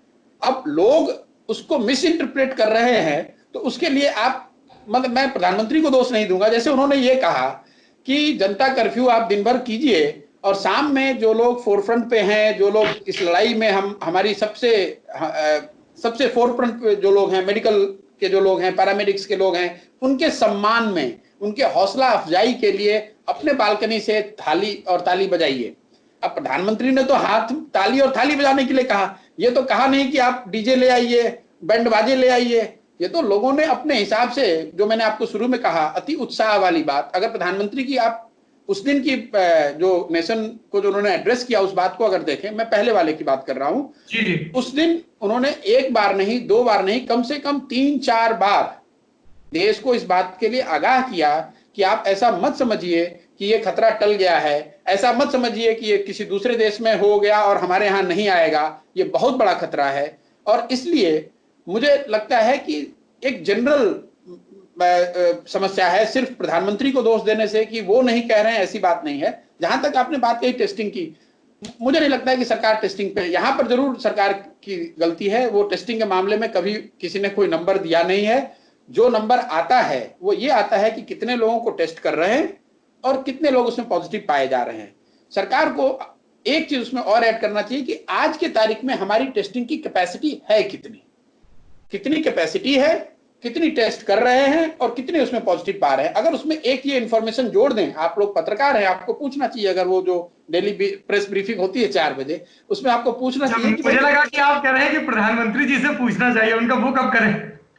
[SPEAKER 2] अब लोग उसको मिस इंटरप्रेट कर रहे हैं तो उसके लिए आप, मतलब मैं प्रधानमंत्री को दोष नहीं दूंगा। जैसे उन्होंने ये कहा कि जनता कर्फ्यू आप दिन भर कीजिए और शाम में जो लोग फोरफ्रंट पे हैं, जो लोग इस लड़ाई में हमारी सबसे फोरफ्रंट पे जो लोग हैं, मेडिकल के जो लोग हैं, पैरामेडिक्स के लोग हैं, उनके सम्मान में, उनके हौसला अफजाई के लिए अपने बालकनी से थाली और ताली बजाइए। अब प्रधानमंत्री ने तो हाथ ताली और थाली बजाने के लिए कहा, ये तो कहा नहीं कि आप डीजे ले आइए, बैंड बाजे ले आइए। ये तो लोगों ने अपने हिसाब से, जो मैंने आपको शुरू में कहा, अति उत्साह वाली बात। अगर प्रधानमंत्री की आप उस दिन की जो नेशन को जो उन्होंने एड्रेस किया उस बात को अगर देखें, मैं पहले वाले की बात कर रहा हूं
[SPEAKER 1] जी।
[SPEAKER 2] उस दिन उन्होंने एक बार नहीं, 2 बार नहीं, कम से कम 3-4 बार देश को इस बात के लिए आगाह किया कि आप ऐसा मत समझिए कि ये खतरा टल गया है, ऐसा मत समझिए कि ये किसी दूसरे देश में हो गया और हमारे यहाँ नहीं आएगा, ये बहुत बड़ा खतरा है। और इसलिए मुझे लगता है कि एक जनरल समस्या है, सिर्फ प्रधानमंत्री को दोष देने से कि वो नहीं कह रहे हैं, ऐसी बात नहीं है। जहां तक आपने बात कही टेस्टिंग की, मुझे नहीं लगता है कि सरकार टेस्टिंग पे, यहां पर जरूर सरकार की गलती है। वो टेस्टिंग के मामले में कभी किसी ने कोई नंबर दिया नहीं है। जो नंबर आता है वो ये आता है कि कितने लोगों को टेस्ट कर रहे हैं और कितने लोग उसमें पॉजिटिव पाए जा रहे हैं। सरकार को एक चीज उसमें और ऐड करना चाहिए कि आज के तारीख में हमारी टेस्टिंग की कैपेसिटी है कितनी कैपेसिटी है, कितनी टेस्ट कर रहे हैं और कितने उसमें पॉजिटिव पा रहे हैं। अगर उसमें एक ये इंफॉर्मेशन जोड़ दें, आप लोग पत्रकार हैं, आपको पूछना चाहिए, अगर वो जो डेली प्रेस ब्रीफिंग होती है 4 बजे, उसमें आपको पूछना चाहिए कि
[SPEAKER 1] मुझे लगा कि आप कह रहे हैं कि प्रधानमंत्री जी से पूछना चाहिए, उनका वो कब करें।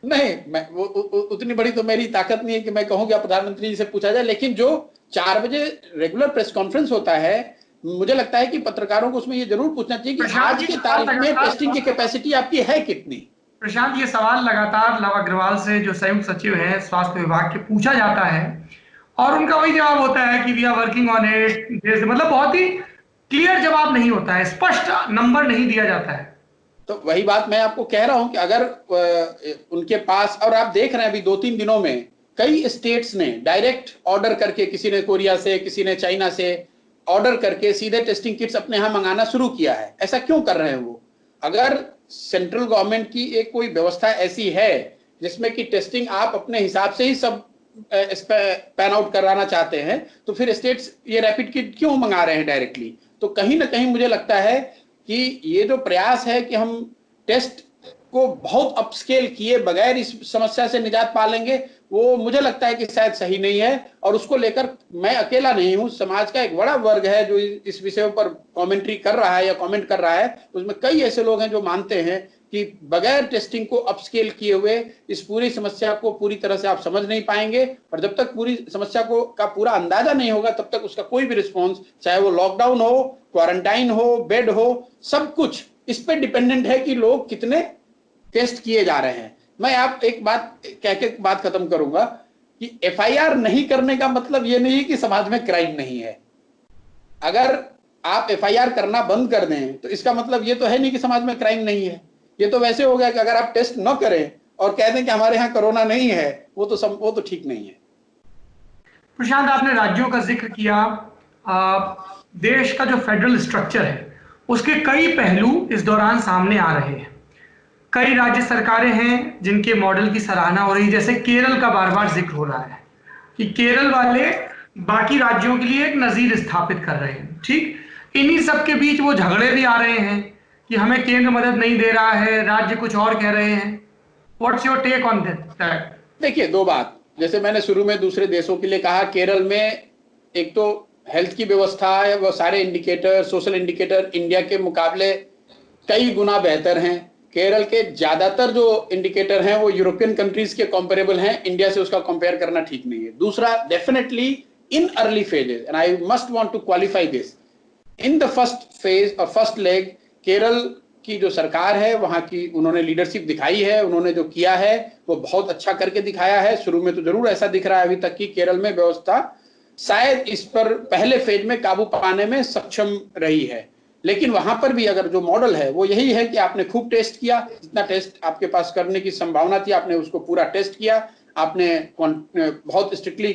[SPEAKER 2] नहीं, मैं वो उतनी बड़ी तो मेरी ताकत नहीं है कि मैं कहूँ कि प्रधानमंत्री जी से पूछा जाए। लेकिन जो 4 बजे रेगुलर प्रेस कॉन्फ्रेंस होता है, मुझे लगता है कि पत्रकारों को उसमें ये जरूर पूछना चाहिए कि आज की तारीख में टेस्टिंग की कैपेसिटी आपकी है कितनी।
[SPEAKER 1] प्रशांत, ये सवाल लगातार लव अग्रवाल से, जो संयुक्त सचिव हैं स्वास्थ्य विभाग के, पूछा जाता है और उनका वही जवाब होता है कि we are working on it. मतलब बहुत ही क्लियर जवाब नहीं होता है, स्पष्ट नंबर नहीं दिया जाता है।
[SPEAKER 2] तो वही बात मैं आपको कह रहा हूं कि अगर उनके पास, और आप देख रहे हैं अभी 2-3 दिनों में कई स्टेट्स ने डायरेक्ट ऑर्डर करके, किसी ने कोरिया से, किसी ने चाइना से ऑर्डर करके सीधे टेस्टिंग किट्स अपने यहाँ मंगाना शुरू किया है। ऐसा क्यों कर रहे हैं वो? अगर सेंट्रल गवर्नमेंट की एक कोई व्यवस्था ऐसी है जिसमें कि टेस्टिंग आप अपने हिसाब से ही सब पैन आउट कराना चाहते हैं, तो फिर स्टेट्स ये रैपिड किट क्यों मंगा रहे हैं डायरेक्टली? तो कहीं ना कहीं मुझे लगता है कि ये जो प्रयास है कि हम टेस्ट को बहुत अपस्केल किए बगैर इस समस्या से निजात पा लेंगे, वो मुझे लगता है कि शायद सही नहीं है। और उसको लेकर मैं अकेला नहीं हूं, समाज का एक बड़ा वर्ग है जो इस विषय पर कमेंट्री कर रहा है या कमेंट कर रहा है। उसमें कई ऐसे लोग हैं जो मानते हैं कि बगैर टेस्टिंग को अपस्केल किए हुए इस पूरी समस्या को पूरी तरह से आप समझ नहीं पाएंगे। और जब तक पूरी समस्या का पूरा अंदाजा नहीं होगा तब तक उसका कोई भी रिस्पॉन्स, चाहे वो लॉकडाउन हो, क्वारंटाइन हो, बेड हो, सब कुछ इस पे डिपेंडेंट है कि लोग कितने टेस्ट किए जा रहे हैं। मैं आप एक बात कह के बात खत्म करूंगा कि एफआईआर नहीं करने का मतलब ये नहीं कि समाज में क्राइम नहीं है। अगर आप एफआईआर करना बंद कर दें तो इसका मतलब ये तो है नहीं कि समाज में क्राइम नहीं है। ये तो वैसे हो गया कि अगर आप टेस्ट न करें और कह दें कि हमारे यहाँ कोरोना नहीं है, वो तो ठीक नहीं है।
[SPEAKER 1] प्रशांत, आपने राज्यों का जिक्र किया। देश का जो फेडरल स्ट्रक्चर है उसके कई पहलू इस दौरान सामने आ रहे हैं। कई राज्य सरकारें हैं जिनके मॉडल की सराहना हो रही है, जैसे केरल का बार बार जिक्र हो रहा है कि केरल वाले बाकी राज्यों के लिए एक नजीर स्थापित कर रहे हैं। ठीक, इन्हीं सब के बीच वो झगड़े भी आ रहे हैं कि हमें केंद्र मदद नहीं दे रहा है, राज्य कुछ और कह रहे हैं। What's your take on that?
[SPEAKER 2] देखिए, दो बात, जैसे मैंने शुरू में दूसरे देशों के लिए कहा, केरल में एक तो हेल्थ की व्यवस्था है, वो सारे इंडिकेटर, सोशल इंडिकेटर इंडिया के मुकाबले कई गुना बेहतर हैं। केरल के ज्यादातर जो इंडिकेटर हैं वो यूरोपियन कंट्रीज के कंपेरेबल हैं, इंडिया से उसका कंपेयर करना ठीक नहीं है। दूसरा, definitely in early phases, and I must want to qualify this, in the first phase और फर्स्ट लेग, केरल की जो सरकार है वहां की उन्होंने लीडरशिप दिखाई है, उन्होंने जो किया है वो बहुत अच्छा करके दिखाया है। शुरू में तो जरूर ऐसा दिख रहा है अभी तक कि केरल में व्यवस्था शायद इस पर पहले फेज में काबू पाने में सक्षम रही है। लेकिन वहां पर भी अगर जो मॉडल है वो यही है कि आपने खूब टेस्ट किया, जितना टेस्ट आपके पास करने की संभावना थी आपने उसको पूरा टेस्ट किया, आपने बहुत स्ट्रिक्टली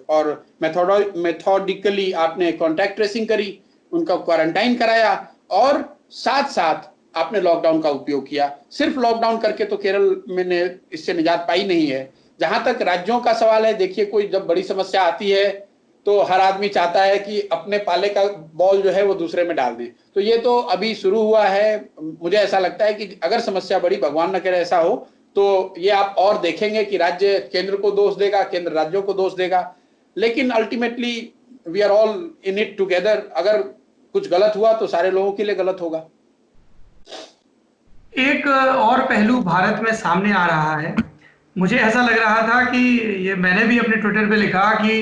[SPEAKER 2] और मेथोडिकली आपने कॉन्टैक्ट ट्रेसिंग करी, उनका क्वारंटाइन कराया, और साथ साथ आपने लॉकडाउन का उपयोग किया। सिर्फ लॉकडाउन करके तो केरल में ने इससे निजात पाई नहीं है। जहां तक राज्यों का सवाल है, देखिए, कोई जब बड़ी समस्या आती है तो हर आदमी चाहता है कि अपने पाले का बॉल जो है वो दूसरे में डाल दें। तो ये तो अभी शुरू हुआ है। मुझे ऐसा लगता है कि अगर समस्या बड़ी, भगवान न करे ऐसा हो, तो ये आप और देखेंगे कि राज्य केंद्र को दोष देगा, केंद्र राज्यों को दोष देगा। लेकिन ultimately we are all in it together. अगर कुछ गलत हुआ तो सारे लोगों के लिए गलत होगा।
[SPEAKER 1] एक और पहलू भारत में सामने आ रहा है। मुझे ऐसा लग रहा था कि ये मैंने भी अपने ट्विटर पे लिखा कि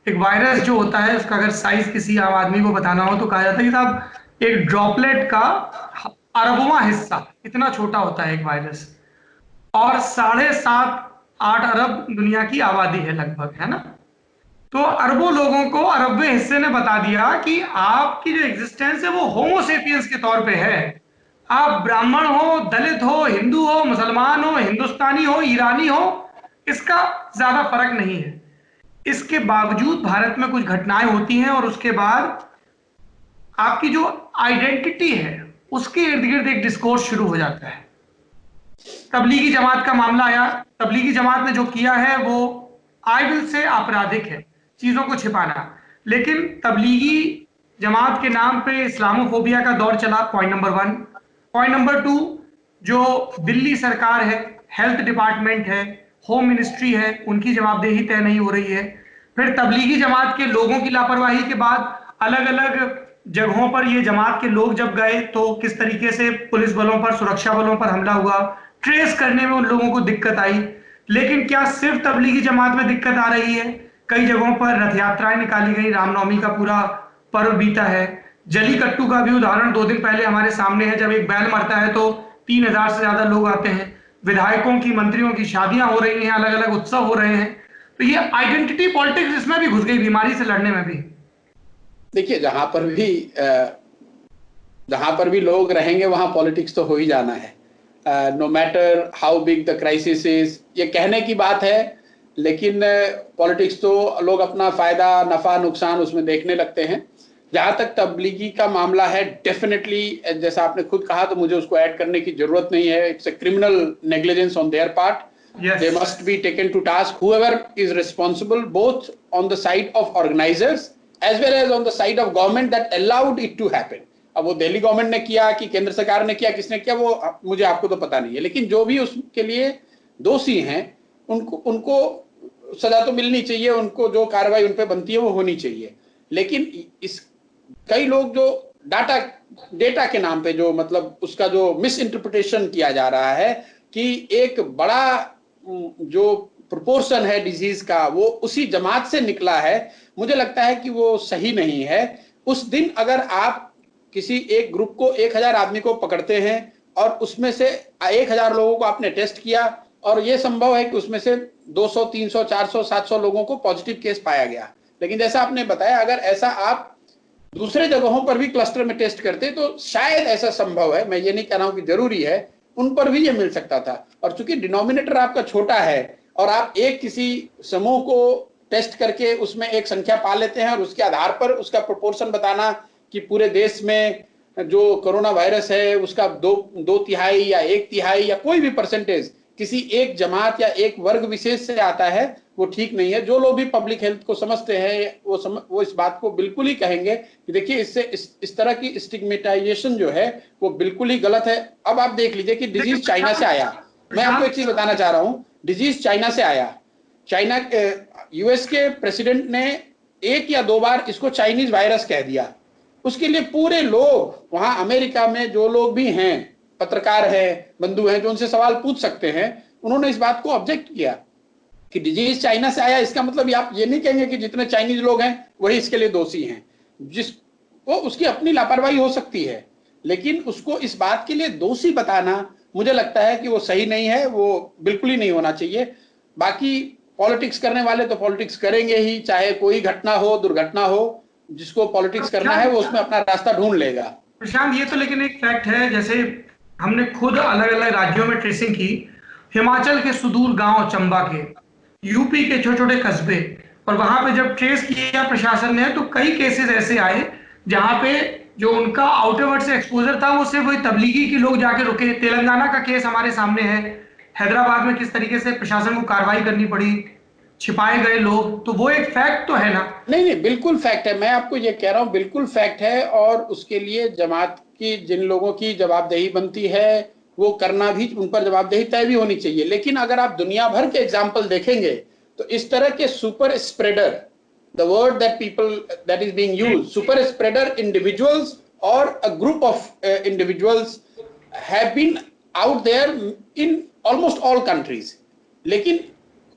[SPEAKER 1] एक वायरस जो होता है उसका अगर साइज किसी आम आदमी को बताना हो तो कहा जाता है कि साहब एक ड्रॉपलेट का अरबवां हिस्सा इतना छोटा होता है एक वायरस, और 7.5-8 अरब दुनिया की आबादी है लगभग, है ना। तो अरबों लोगों को अरबवें हिस्से ने बता दिया कि आपकी जो एग्जिस्टेंस है वो होमोसेपियंस के तौर पे है। आप ब्राह्मण हो, दलित हो, हिंदू हो, मुसलमान हो, हिंदुस्तानी हो, ईरानी हो, इसका ज्यादा फर्क नहीं है। इसके बावजूद भारत में कुछ घटनाएं होती हैं और उसके बाद आपकी जो आइडेंटिटी है उसके इर्द गिर्द एक डिस्कोर्स शुरू हो जाता है। तबलीगी जमात का मामला आया। तबलीगी जमात ने जो किया है वो आई विल से आपराधिक है, चीजों को छिपाना। लेकिन तबलीगी जमात के नाम पे इस्लामोफोबिया का दौर चला, पॉइंट नंबर 1। पॉइंट नंबर 2, जो दिल्ली सरकार है, हेल्थ डिपार्टमेंट है, होम मिनिस्ट्री है, उनकी जवाबदेही तय नहीं हो रही है। फिर तबलीगी जमात के लोगों की लापरवाही के बाद अलग अलग जगहों पर ये जमात के लोग जब गए तो किस तरीके से पुलिस बलों पर, सुरक्षा बलों पर हमला हुआ, ट्रेस करने में उन लोगों को दिक्कत आई। लेकिन क्या सिर्फ तबलीगी जमात में दिक्कत आ रही है? कई जगहों पर रथ यात्राएं निकाली गई, रामनवमी का पूरा पर्व बीता है। जलीकट्टू का भी उदाहरण 2 दिन पहले हमारे सामने है, जब एक बैल मरता है तो 3,000 से ज्यादा लोग आते हैं। विधायकों की, मंत्रियों की शादियां हो रही हैं, अलग अलग उत्सव हो रहे हैं। तो ये आइडेंटिटी पॉलिटिक्स इसमें भी घुस गई, बीमारी से लड़ने में भी।
[SPEAKER 2] देखिए, जहां पर भी लोग रहेंगे वहां पॉलिटिक्स तो हो ही जाना है, no matter how big the crisis is. ये कहने की बात है, लेकिन पॉलिटिक्स तो लोग अपना फायदा, नफा, नुकसान उसमें देखने लगते हैं। जहां तक तबलीगी का मामला है, डेफिनेटली जैसा आपने खुद कहा, तो मुझे उसको ऐड करने की जरूरत नहीं है। It's a criminal negligence on their part. They must be taken to task, whoever is responsible, both on the side of organizers as well as on the side of government that allowed it to happen. अब वो Delhi government ने किया कि केंद्र सरकार ने किया, किसने किया, वो मुझे आपको तो पता नहीं है। लेकिन जो भी उसके लिए दोषी हैं उनको सजा तो मिलनी चाहिए, उनको जो कार्रवाई उन पे बनती है वो होनी चाहिए। लेकिन इस कई लोग जो डेटा के नाम पे जो मतलब उसका जो मिस इंटरप्रिटेशन किया जा रहा है कि एक बड़ा जो प्रोपोर्शन है डिजीज का वो उसी जमात से निकला है, मुझे लगता है कि वो सही नहीं है। उस दिन अगर आप किसी एक ग्रुप को, 1,000 आदमी को पकड़ते हैं और उसमें से 1000 लोगों को आपने टेस्ट किया और ये संभव है कि उसमें से 200, 300, 400, 700 लोगों को पॉजिटिव केस पाया गया। लेकिन जैसा आपने बताया, अगर ऐसा आप दूसरे जगहों पर भी क्लस्टर में टेस्ट करते तो शायद ऐसा संभव है, मैं ये नहीं कह रहा हूं कि जरूरी है, उन पर भी ये मिल सकता था। और चूंकि डिनोमिनेटर आपका छोटा है और आप एक किसी समूह को टेस्ट करके उसमें एक संख्या पा लेते हैं और उसके आधार पर उसका प्रोपोर्शन बताना कि पूरे देश में जो कोरोना वायरस है उसका 2/3 या 1/3 या कोई भी परसेंटेज किसी एक जमात या एक वर्ग विशेष से आता है, वो ठीक नहीं है। जो लोग भी पब्लिक हेल्थ को समझते हैं वो इस बात को बिल्कुल ही कहेंगे कि देखिए इससे इस तरह की स्टिग्मेटाइजेशन जो है वो बिल्कुल ही गलत है। अब आप देख लीजिए कि डिजीज चाइना से आया, मैं आपको एक चीज बताना चाह रहा हूं, डिजीज चाइना से आया, चाइना यूएस के प्रेसिडेंट ने 1 या 2 बार इसको चाइनीज वायरस कह दिया, उसके लिए पूरे लोग वहां अमेरिका में जो लोग भी हैं, पत्रकार हैं, बंधु हैं जो उनसे सवाल पूछ सकते हैं, उन्होंने इस बात को ऑब्जेक्ट किया कि डिजीज चाइना से आया, इसका मतलब आप ये नहीं कहेंगे कि जितने चाइनीज लोग हैं वही इसके लिए दोषी हैं। जिसको उसकी अपनी लापरवाही हो सकती है, लेकिन उसको इस बात के लिए दोषी बताना मुझे लगता है कि वो सही नहीं है, वो बिल्कुल ही नहीं होना चाहिए। बाकी पॉलिटिक्स करने वाले तो पॉलिटिक्स करेंगे ही, चाहे कोई घटना हो, दुर्घटना हो, जिसको पॉलिटिक्स करना है वो उसमें अपना रास्ता ढूंढ लेगा।
[SPEAKER 1] प्रशांत, ये तो लेकिन एक फैक्ट है, जैसे हमने खुद अलग अलग राज्यों में ट्रेसिंग की, हिमाचल के सुदूर गांव चंबा के, यूपी के छोटे छोटे कस्बे, और वहां पे जब ट्रेस किया प्रशासन ने तो कई केसेस ऐसे आए जहां पे जो उनका आउटवर्ड से एक्सपोजर था वो सिर्फ वही तबलीगी के लोग जाके रुके। तेलंगाना का केस हमारे सामने है, हैदराबाद में किस तरीके से प्रशासन को कार्रवाई करनी पड़ी, छिपाए गए लोग, तो वो एक फैक्ट तो है ना।
[SPEAKER 2] नहीं नहीं, बिल्कुल फैक्ट है, मैं आपको ये कह रहा हूं बिल्कुल फैक्ट है, और उसके लिए जमात की जिन लोगों की जवाबदेही बनती है वो करना भी, उन पर जवाबदेही तय भी होनी चाहिए। लेकिन अगर आप दुनिया भर के एग्जाम्पल देखेंगे तो इस तरह के super spreader, the word that people that is being used, super spreader individuals और a group of individuals have been out there in almost all countries. लेकिन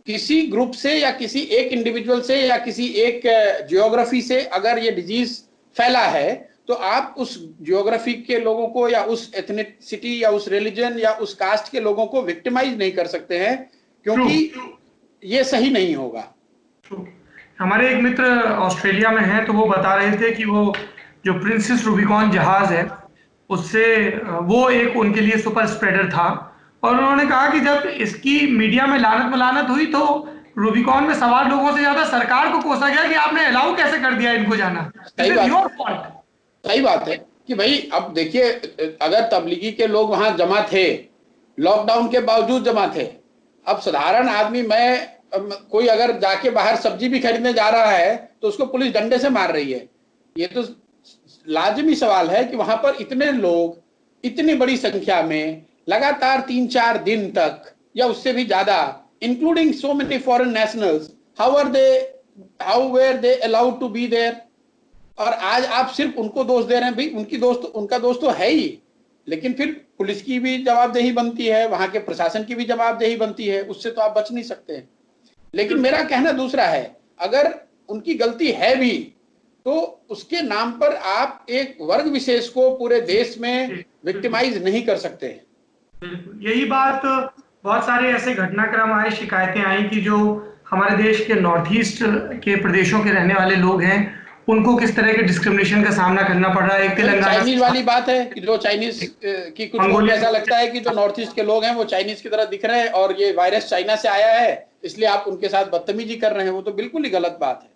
[SPEAKER 2] किसी ग्रुप से या किसी एक इंडिविजुअल से या किसी एक जियोग्राफी से अगर ये डिजीज फैला है तो आप उस जियोग्राफी के लोगों को या उस एथनिसिटी या उस रिलीजन या उस कास्ट के लोगों को विक्टिमाइज नहीं कर सकते हैं, क्योंकि ये सही नहीं होगा।
[SPEAKER 1] हमारे एक मित्र ऑस्ट्रेलिया में हैं, तो वो बता रहे थे कि वो जो प्रिंसेस रूबिकॉन जहाज है उससे वो एक उनके लिए सुपर स्प्रेडर था, और उन्होंने कहा कि जब इसकी मीडिया में लानत मलानत हुई तो रूबिकॉन में सवार लोगों से ज्यादा सरकार को कोसा गया कि आपने अलाउ कैसे कर दिया इनको जाना।
[SPEAKER 2] सही बात है कि भाई अब देखिए, अगर तबलीगी के लोग वहां जमा थे, लॉकडाउन के बावजूद जमा थे, अब साधारण आदमी, मैं कोई अगर जाके बाहर सब्जी भी खरीदने जा रहा है तो उसको पुलिस डंडे से मार रही है। ये तो लाजमी सवाल है कि वहां पर इतने लोग इतनी बड़ी संख्या में लगातार 3-4 दिन तक या उससे भी ज्यादा, including so many foreign nationals, how were they allowed to be there. और आज आप सिर्फ उनको दोष दे रहे हैं, भाई उनका दोस्त तो है ही, लेकिन फिर पुलिस की भी जवाबदेही बनती है, वहां के प्रशासन की भी जवाबदेही बनती है, उससे तो आप बच नहीं सकते। लेकिन मेरा कहना दूसरा है, अगर उनकी गलती है भी तो उसके नाम पर आप एक वर्ग विशेष को पूरे देश में विक्टिमाइज नहीं कर सकते।
[SPEAKER 1] यही बात, बहुत सारे ऐसे घटनाक्रम आए, शिकायतें आई कि जो हमारे देश के नॉर्थ ईस्ट के प्रदेशों के रहने वाले लोग हैं उनको किस तरह के डिस्क्रिमिनेशन का सामना करना पड़ रहा है। एक तेलंगाना
[SPEAKER 2] चाइनीज वाली बात है कि जो चाइनीज की कुछ लोग ऐसा लगता है कि जो नॉर्थ ईस्ट के लोग हैं वो चाइनीज की तरह दिख रहे हैं और ये वायरस चाइना से आया है इसलिए आप उनके साथ बदतमीजी कर रहे हैं, वो तो बिल्कुल ही गलत बात है।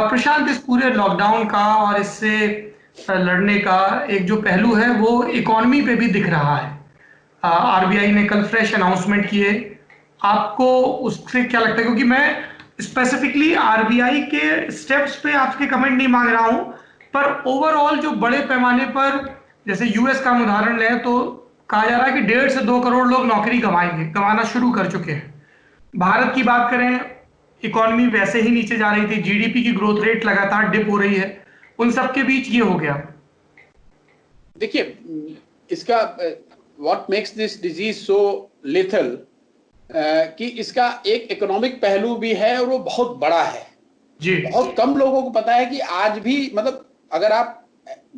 [SPEAKER 1] प्रशांत, इस पूरे लॉकडाउन का और इससे लड़ने का एक जो पहलू है वो इकोनॉमी पे भी दिख रहा है। आरबीआई ने कल फ्रेश अनाउंसमेंट किए, आपको उससे क्या लगता है? क्योंकि मैं स्पेसिफिकली आरबीआई के स्टेप्स पे आपके कमेंट नहीं मांग रहा हूं, पर ओवरऑल जो बड़े पैमाने पर, जैसे यूएस का उदाहरण लें तो कहा जा रहा है कि 1.5 से 2 करोड़ लोग नौकरी गंवाना शुरू कर चुके हैं। भारत की बात करें, इकोनॉमी वैसे ही नीचे जा रही थी, जीडीपी की ग्रोथ रेट लगातार डिप हो रही है, उन सबके बीच ये हो गया।
[SPEAKER 2] देखिए, इसका what makes this disease so lethal कि इसका एक इकोनॉमिक पहलू भी है और वो बहुत बड़ा है जी। बहुत कम लोगों को पता है कि आज भी, मतलब अगर आप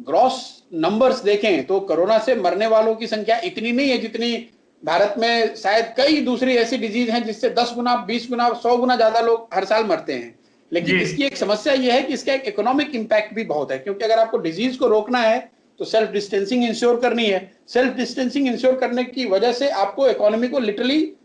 [SPEAKER 2] ग्रॉस नंबर्स देखें तो कोरोना से मरने वालों की संख्या इतनी नहीं है जितनी भारत में शायद कई दूसरी ऐसी डिजीज हैं जिससे 10 गुना, 20 गुना, 100 गुना ज्यादा लोग हर साल मरते हैं। लेकिन इसकी एक समस्या यह है कि इसका एक इकोनॉमिक इंपैक्ट भी बहुत है, क्योंकि अगर आपको डिजीज को रोकना है तो सेल्फ डिस्टेंसिंग इंश्योर करनी है। सेल्फ डिस्टेंसिंग इंश्योर करने की वजह से आपको इकोनॉमी को लिटरली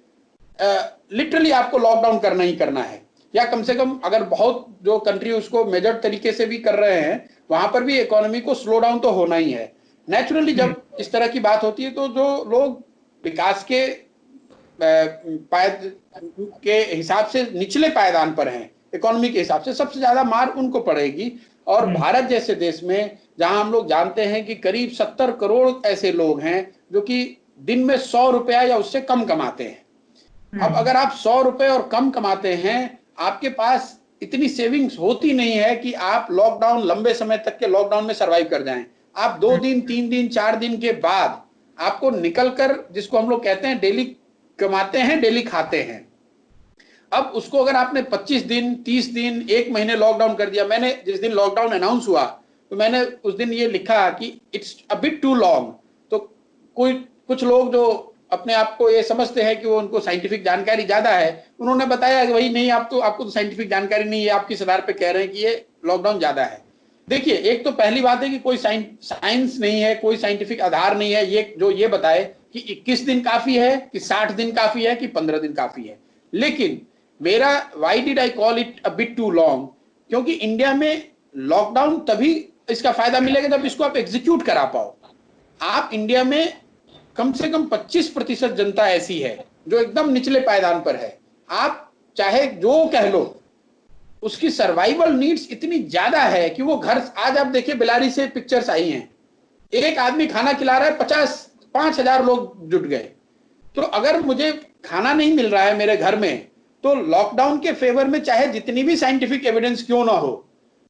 [SPEAKER 2] आपको लॉकडाउन करना ही करना है, या कम से कम अगर बहुत जो कंट्री उसको मेजर तरीके से भी कर रहे हैं वहां पर भी इकोनॉमी को स्लो डाउन तो होना ही है। नेचुरली जब इस तरह की बात होती है तो जो लोग विकास के हिसाब से निचले पायदान पर हैं, इकोनॉमी के हिसाब से सबसे ज्यादा मार उनको पड़ेगी। और भारत जैसे देश में जहां हम लोग जानते हैं कि करीब 70 करोड़ ऐसे लोग हैं जो कि दिन में 100 रुपया या उससे कम कमाते हैं। अब अगर आप 100 रुपए और कम कमाते हैं, आपके पास इतनी सेविंग्स होती नहीं है कि आप लॉकडाउन, लंबे समय तक के लॉकडाउन में सरवाइव कर जाएं। आप 2 दिन, 3 दिन, 4 दिन के बाद आपको निकलकर, जिसको हम लोग कहते हैं डेली कमाते हैं डेली खाते हैं, अब उसको अगर आपने 25 दिन, 30 दिन, 1 महीने लॉकडाउन कर दिया। मैंने जिस दिन लॉकडाउन अनाउंस हुआ तो मैंने उस दिन ये लिखा कि it's a bit too long. तो कुछ लोग जो अपने आप को ये समझते हैं कि वो उनको साइंटिफिक जानकारी ज्यादा है, उन्होंने बताया कि भाई नहीं, आपको तो साइंटिफिक जानकारी नहीं है, आप किस आधार पे कह रहे हैं कि ये लॉकडाउन ज्यादा है। देखिए, एक तो पहली बात है कि कोई साइंस नहीं है, कोई साइंटिफिक आधार नहीं है ये बताए कि 21 दिन काफी है, कि 60 दिन काफी है, कि 15 दिन काफी है। लेकिन मेरा why did I call it a bit too long, क्योंकि इंडिया में लॉकडाउन तभी इसका फायदा मिलेगा जब इसको आप एग्जीक्यूट करा पाओ। आप इंडिया में कम से कम 25% जनता ऐसी है जो एकदम निचले पायदान पर है। आप चाहे जो कह लो, उसकी सर्वाइवल नीड्स इतनी ज्यादा है कि वो घर, आज आप देखिए बेलारी से पिक्चर्स आई हैं, एक आदमी खाना खिला रहा है, 5,000 लोग जुट गए। तो अगर मुझे खाना नहीं मिल रहा है मेरे घर में, तो लॉकडाउन के फेवर में चाहे जितनी भी साइंटिफिक एविडेंस क्यों ना हो,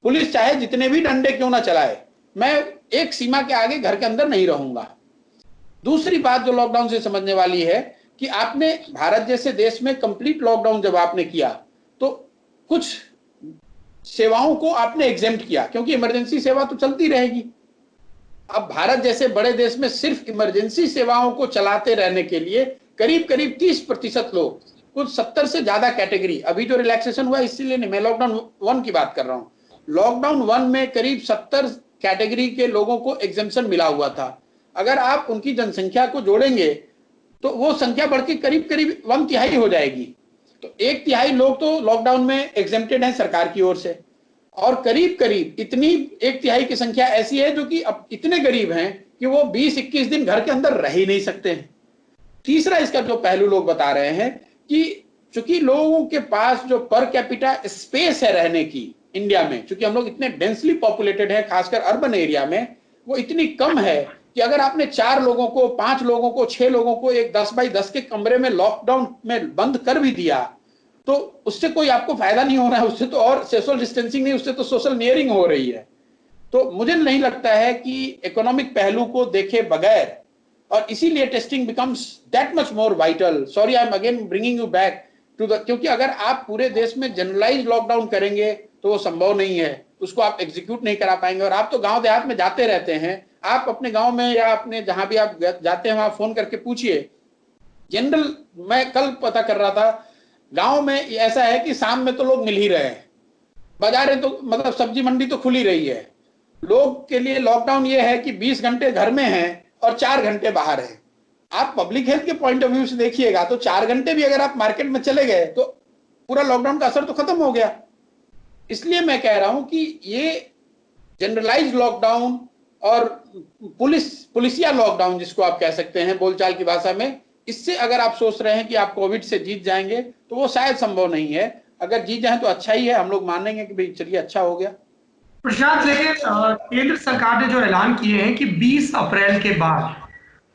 [SPEAKER 2] पुलिस चाहे जितने भी डंडे क्यों ना चलाए, मैं एक सीमा के आगे घर के अंदर नहीं रहूंगा। दूसरी बात जो लॉकडाउन से समझने वाली है कि आपने भारत जैसे देश में कंप्लीट लॉकडाउन जब आपने किया तो कुछ सेवाओं को आपने एग्जेम्प्ट किया, क्योंकि इमरजेंसी सेवा तो चलती रहेगी। अब भारत जैसे बड़े देश में सिर्फ इमरजेंसी सेवाओं को चलाते रहने के लिए करीब करीब 30% लोग, कुछ 70 से ज्यादा कैटेगरी, अभी जो रिलैक्सेशन हुआ इसलिए नहीं, मैं लॉकडाउन 1 की बात कर रहा हूं। लॉकडाउन 1 में करीब 70 कैटेगरी के लोगों को एग्जेम्पशन मिला हुआ था। अगर आप उनकी जनसंख्या को जोड़ेंगे तो वो संख्या बढ़ के करीब करीब 1/3 हो जाएगी। तो 1/3 लोग तो लॉकडाउन में एग्जेम्प्टेड हैं सरकार की ओर से, और करीब करीब इतनी 1/3 की संख्या ऐसी है जो कि अब इतने गरीब हैं कि वो 20-21 दिन घर के अंदर रह ही नहीं सकते हैं। तीसरा इसका जो पहलू लोग बता रहे हैं कि चूंकि लोगों के पास जो पर कैपिटा स्पेस है रहने की इंडिया में, चूंकि हम लोग इतने डेंसली पॉपुलेटेड है, खासकर अर्बन एरिया में, वो इतनी कम है कि अगर आपने 4 लोगों को, 5 लोगों को, 6 लोगों को एक 10 बाई 10 के कमरे में लॉकडाउन में बंद कर भी दिया तो उससे कोई आपको फायदा नहीं हो रहा है, उससे तो और सोशल डिस्टेंसिंग नहीं, उससे तो सोशल नियरिंग हो रही है। तो मुझे नहीं लगता है कि इकोनॉमिक पहलू को देखे बगैर, और इसीलिए testing becomes that much more vital. Sorry, I am again bringing you back to the, क्योंकि अगर आप पूरे देश में जनरलाइज लॉकडाउन करेंगे तो वो संभव नहीं है, उसको आप एग्जीक्यूट नहीं करा पाएंगे। और आप तो गांव देहात में जाते रहते हैं, आप अपने गांव में या अपने जहां भी आप जाते हैं वहां फोन करके पूछिए। जनरल, मैं कल पता कर रहा था, गांव में ऐसा है कि शाम में तो लोग मिल ही रहे हैं, बाजारें तो मतलब सब्जी मंडी तो खुली रही है। लोग के लिए लॉकडाउन ये है कि 20 घंटे घर में हैं और 4 घंटे बाहर हैं। आप पब्लिक हेल्थ के पॉइंट ऑफ व्यू से देखिएगा तो 4 घंटे भी अगर आप मार्केट में चले गए तो पूरा लॉकडाउन का असर तो खत्म हो गया। इसलिए मैं कह रहा हूं कि ये जनरलाइज लॉकडाउन और पुलिसिया लॉकडाउन, जिसको आप कह सकते हैं बोलचाल की भाषा में, इससे अगर आप सोच रहे हैं कि आप कोविड से जीत जाएंगे तो वो शायद संभव नहीं है। अगर जीत जाए तो अच्छा ही है, हम लोग मानेंगे कि भाई चलिए अच्छा हो गया।
[SPEAKER 1] प्रशांत, लेकिन केंद्र सरकार ने जो ऐलान किए हैं कि 20 अप्रैल के बाद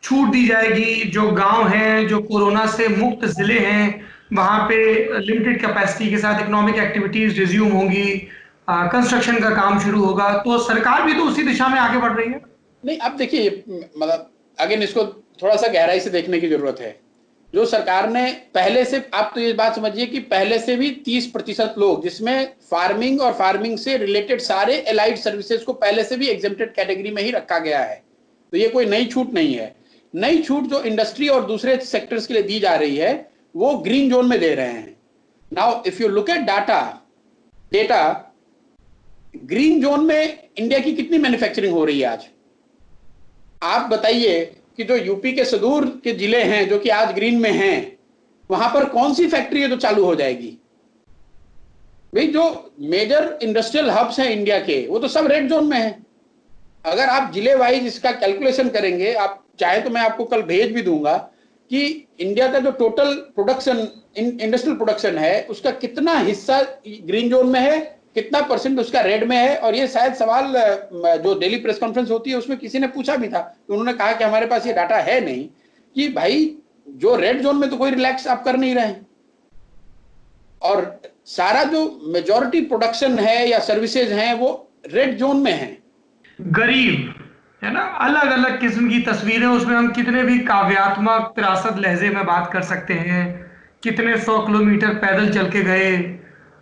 [SPEAKER 1] छूट दी जाएगी, जो गांव हैं, जो कोरोना से मुक्त जिले हैं, वहां पे लिमिटेड कैपेसिटी के साथ इकोनॉमिक एक्टिविटीज रिज्यूम होंगी, कंस्ट्रक्शन का काम शुरू होगा। तो सरकार भी तो उसी दिशा में आगे बढ़ रही है।
[SPEAKER 2] नहीं, अब देखिए, मतलब अगेन इसको थोड़ा सा गहराई से देखने की जरूरत है। जो सरकार ने पहले से, आप तो ये बात समझिए कि पहले से भी 30% लोग, जिसमें फार्मिंग और फार्मिंग से रिलेटेड सारे एलाइड सर्विसेज को पहले से भी एग्जेम्प्टेड कैटेगरी में ही रखा गया है। तो ये कोई नई छूट नहीं है। नई छूट जो इंडस्ट्री और दूसरे सेक्टर्स के लिए दी जा रही है वो ग्रीन जोन में दे रहे हैं। Now if you look at data, green zone में इंडिया की कितनी मैन्युफैक्चरिंग हो रही है आज? आप बताइए कि जो यूपी के सुदूर के जिले हैं जो कि आज ग्रीन में हैं, वहां पर कौन सी फैक्ट्री है जो चालू हो जाएगी? भाई जो मेजर इंडस्ट्रियल हब्स हैं इंडिया के, वो तो सब रेड जोन में है। अगर आप जिले वाइज इसका कैलकुलेशन करेंगे, आप चाहे तो मैं आपको कल भेज भी दूंगा कि इंडिया का जो टोटल प्रोडक्शन, इंडस्ट्रियल प्रोडक्शन है, उसका कितना हिस्सा ग्रीन जोन में है, कितना परसेंट उसका रेड में है। और ये शायद सवाल जो डेली प्रेस कॉन्फ्रेंस होती है उसमें किसी ने पूछा भी था, तो उन्होंने कहा कि हमारे पास ये डाटा है नहीं कि भाई जो रेड जोन में तो कोई रिलैक्स आप कर नहीं रहे, और सारा जो मेजॉरिटी प्रोडक्शन है या सर्विसेज हैं वो रेड जोन में है।
[SPEAKER 1] गरीब है ना, अलग अलग किस्म की तस्वीरें, उसमें हम कितने भी काव्यात्मक त्रासद लहजे में बात कर सकते हैं। कितने 100 किलोमीटर पैदल चल के गए,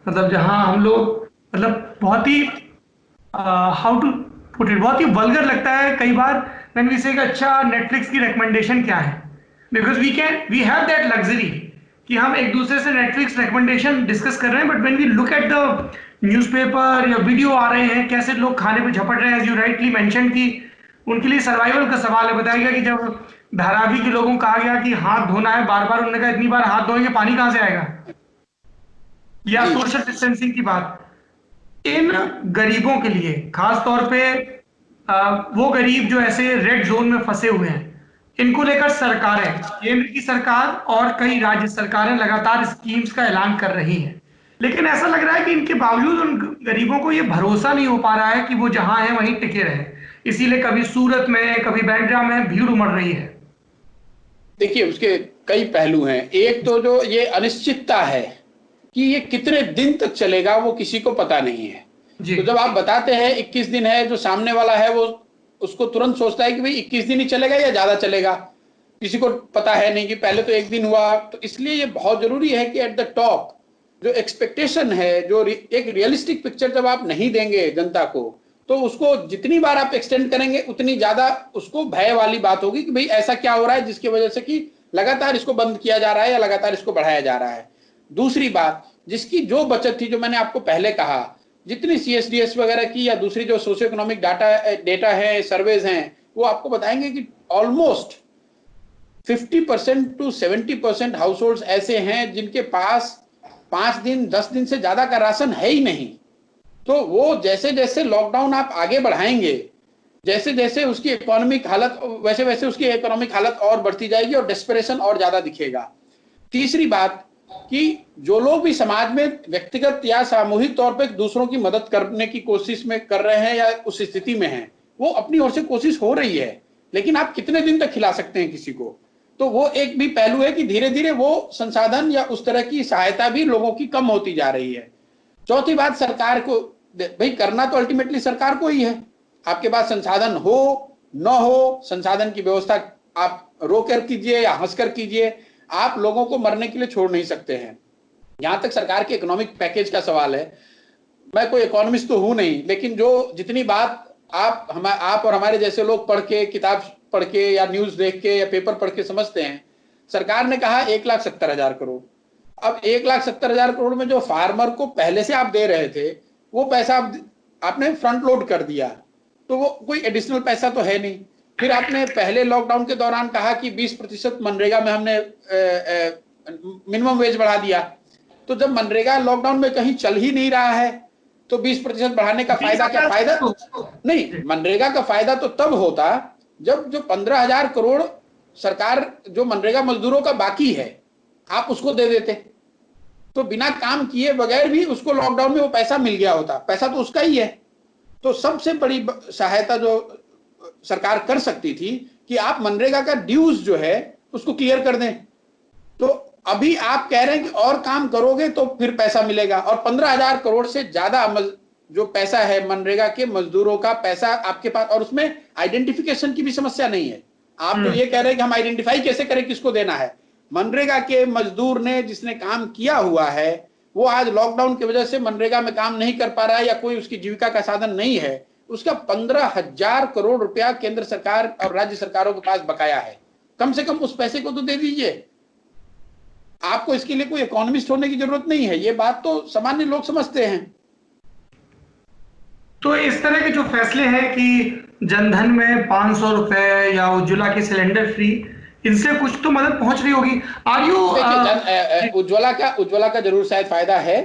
[SPEAKER 1] मतलब जहां हम लोग, मतलब बहुत ही हाउ टू पुट इट, बहुत ही वल्गर लगता है कई बार व्हेन वी से अच्छा नेटफ्लिक्स की रिकमेंडेशन क्या है, because we have that luxury कि हम एक दूसरे से नेटफ्लिक्स रिकमेंडेशन डिस्कस कर रहे हैं। But when we look at the newspaper या वीडियो आ रहे हैं, कैसे लोग खाने पे झपट रहे हैं, एज यू राइटली मेंशन कि उनके लिए सर्वाइवल का सवाल है। बताया गया कि जब धारावी के लोगों को कहा गया कि हाथ धोना है बार बार, उन्होंने कहा इतनी बार हाथ धोएंगे पानी कहां से आएगा, या सोशल डिस्टेंसिंग की बात। इन गरीबों के लिए खास तौर पे वो गरीब जो ऐसे रेड जोन में फंसे हुए हैं, इनको लेकर सरकारें, केंद्र की सरकार और कई राज्य सरकारें लगातार स्कीम्स का ऐलान कर रही हैं, लेकिन ऐसा लग रहा है कि इनके बावजूद उन गरीबों को ये भरोसा नहीं हो पा रहा है कि वो जहां हैं वहीं टिके रहे। इसीलिए कभी सूरत में, कभी बांद्रा में भीड़ उमड़ रही है।
[SPEAKER 2] देखिए उसके कई पहलू हैं। एक तो जो ये अनिश्चितता है कि ये कितने दिन तक चलेगा वो किसी को पता नहीं है। तो जब आप बताते हैं 21 दिन है, जो सामने वाला है वो उसको तुरंत सोचता है कि भाई 21 दिन ही चलेगा या ज्यादा चलेगा, किसी को पता है नहीं कि पहले तो एक दिन हुआ। तो इसलिए ये बहुत जरूरी है कि एट द टॉप जो एक्सपेक्टेशन है, जो एक रियलिस्टिक पिक्चर जब आप नहीं देंगे जनता को, तो उसको जितनी बार आप एक्सटेंड करेंगे उतनी ज्यादा उसको भय वाली बात होगी कि भाई ऐसा क्या हो रहा है जिसकी वजह से कि लगातार इसको बंद किया जा रहा है या लगातार इसको बढ़ाया जा रहा है। दूसरी बात, जिसकी जो बचत थी, जो मैंने आपको पहले कहा, जितनी CSDS वगैरह की या दूसरी जो सोशियो इकोनॉमिक डेटा है, सर्वेज हैं, वो आपको बताएंगे कि ऑलमोस्ट 50% to 70% हाउस होल्ड ऐसे हैं जिनके पास 5 दिन 10 दिन से ज्यादा का राशन है ही नहीं। तो वो जैसे जैसे लॉकडाउन आप आगे बढ़ाएंगे, जैसे जैसे उसकी इकोनॉमिक हालत, वैसे वैसे उसकी इकोनॉमिक हालत और बढ़ती जाएगी और डेस्परेशन और ज्यादा दिखेगा। तीसरी बात कि जो लोग भी समाज में व्यक्तिगत या सामूहिक तौर पर दूसरों की मदद करने की कोशिश में कर रहे हैं या उस स्थिति में हैं, वो अपनी ओर से कोशिश हो रही है, लेकिन आप कितने दिन तक खिला सकते हैं किसी को? तो वो एक भी पहलू है कि धीरे धीरे वो संसाधन या उस तरह की सहायता भी लोगों की कम होती जा रही है। चौथी बात, सरकार को भाई करना तो अल्टीमेटली सरकार को ही है। आपके पास संसाधन हो न हो, संसाधन की व्यवस्था आप रो कर कीजिए या हंस कर कीजिए, आप लोगों को मरने के लिए छोड़ नहीं सकते हैं। यहां तक सरकार के इकोनॉमिक पैकेज का सवाल है, मैं कोई इकोनॉमिस्ट तो हूं नहीं, लेकिन जो जितनी बात आप और हमारे जैसे लोग पढ़ के, किताब पढ़ के या न्यूज देख के या पेपर पढ़ के समझते हैं, सरकार ने कहा 1,70,000 करोड़। अब 1,70,000 करोड़ में जो फार्मर को पहले से आप दे रहे थे वो पैसा आपने फ्रंट लोड कर दिया, तो वो कोई एडिशनल पैसा तो है नहीं। फिर आपने पहले लॉकडाउन के दौरान कहा कि 20% मनरेगा में हमने मिनिमम वेज बढ़ा दिया। तो जब मनरेगा लॉकडाउन में कहीं चल ही नहीं रहा है तो 20% बढ़ाने का फायदा क्या? फायदा नहीं, मनरेगा का फायदा तो तब होता जब जो 15,000 करोड़ सरकार जो मनरेगा मजदूरों का बाकी है आप उसको दे देते, तो बिना काम किए बगैर भी उसको लॉकडाउन में वो पैसा मिल गया होता, पैसा तो उसका ही है। तो सबसे बड़ी सहायता जो सरकार कर सकती थी कि आप मनरेगा का ड्यूज जो है उसको क्लियर कर दें। तो अभी आप कह रहे हैं कि और काम करोगे तो फिर पैसा मिलेगा, और 15,000 करोड़ से ज्यादा जो पैसा है मनरेगा के मजदूरों का पैसा आपके पास, और उसमें आइडेंटिफिकेशन की भी समस्या नहीं है। आप तो ये कह रहे हैं कि हम आइडेंटिफाई कैसे करें किसको देना है, मनरेगा के मजदूर ने जिसने काम किया हुआ है वो आज लॉकडाउन की वजह से मनरेगा में काम नहीं कर पा रहा है या कोई उसकी जीविका का साधन नहीं है, उसका 15,000 करोड़ रुपया केंद्र सरकार और राज्य सरकारों के पास बकाया है। कम से कम उस पैसे को तो दे दीजिए। आपको इसके लिए कोई इकोनॉमिस्ट होने की जरूरत नहीं है, ये बात तो सामान्य लोग समझते हैं।
[SPEAKER 1] तो इस तरह के जो फैसले हैं कि जनधन में 500 रुपए या उज्ज्वला के सिलेंडर फ्री, इनसे कुछ तो मदद पहुंच रही होगी। आर यू
[SPEAKER 2] उज्ज्वला का जरूर शायद फायदा है,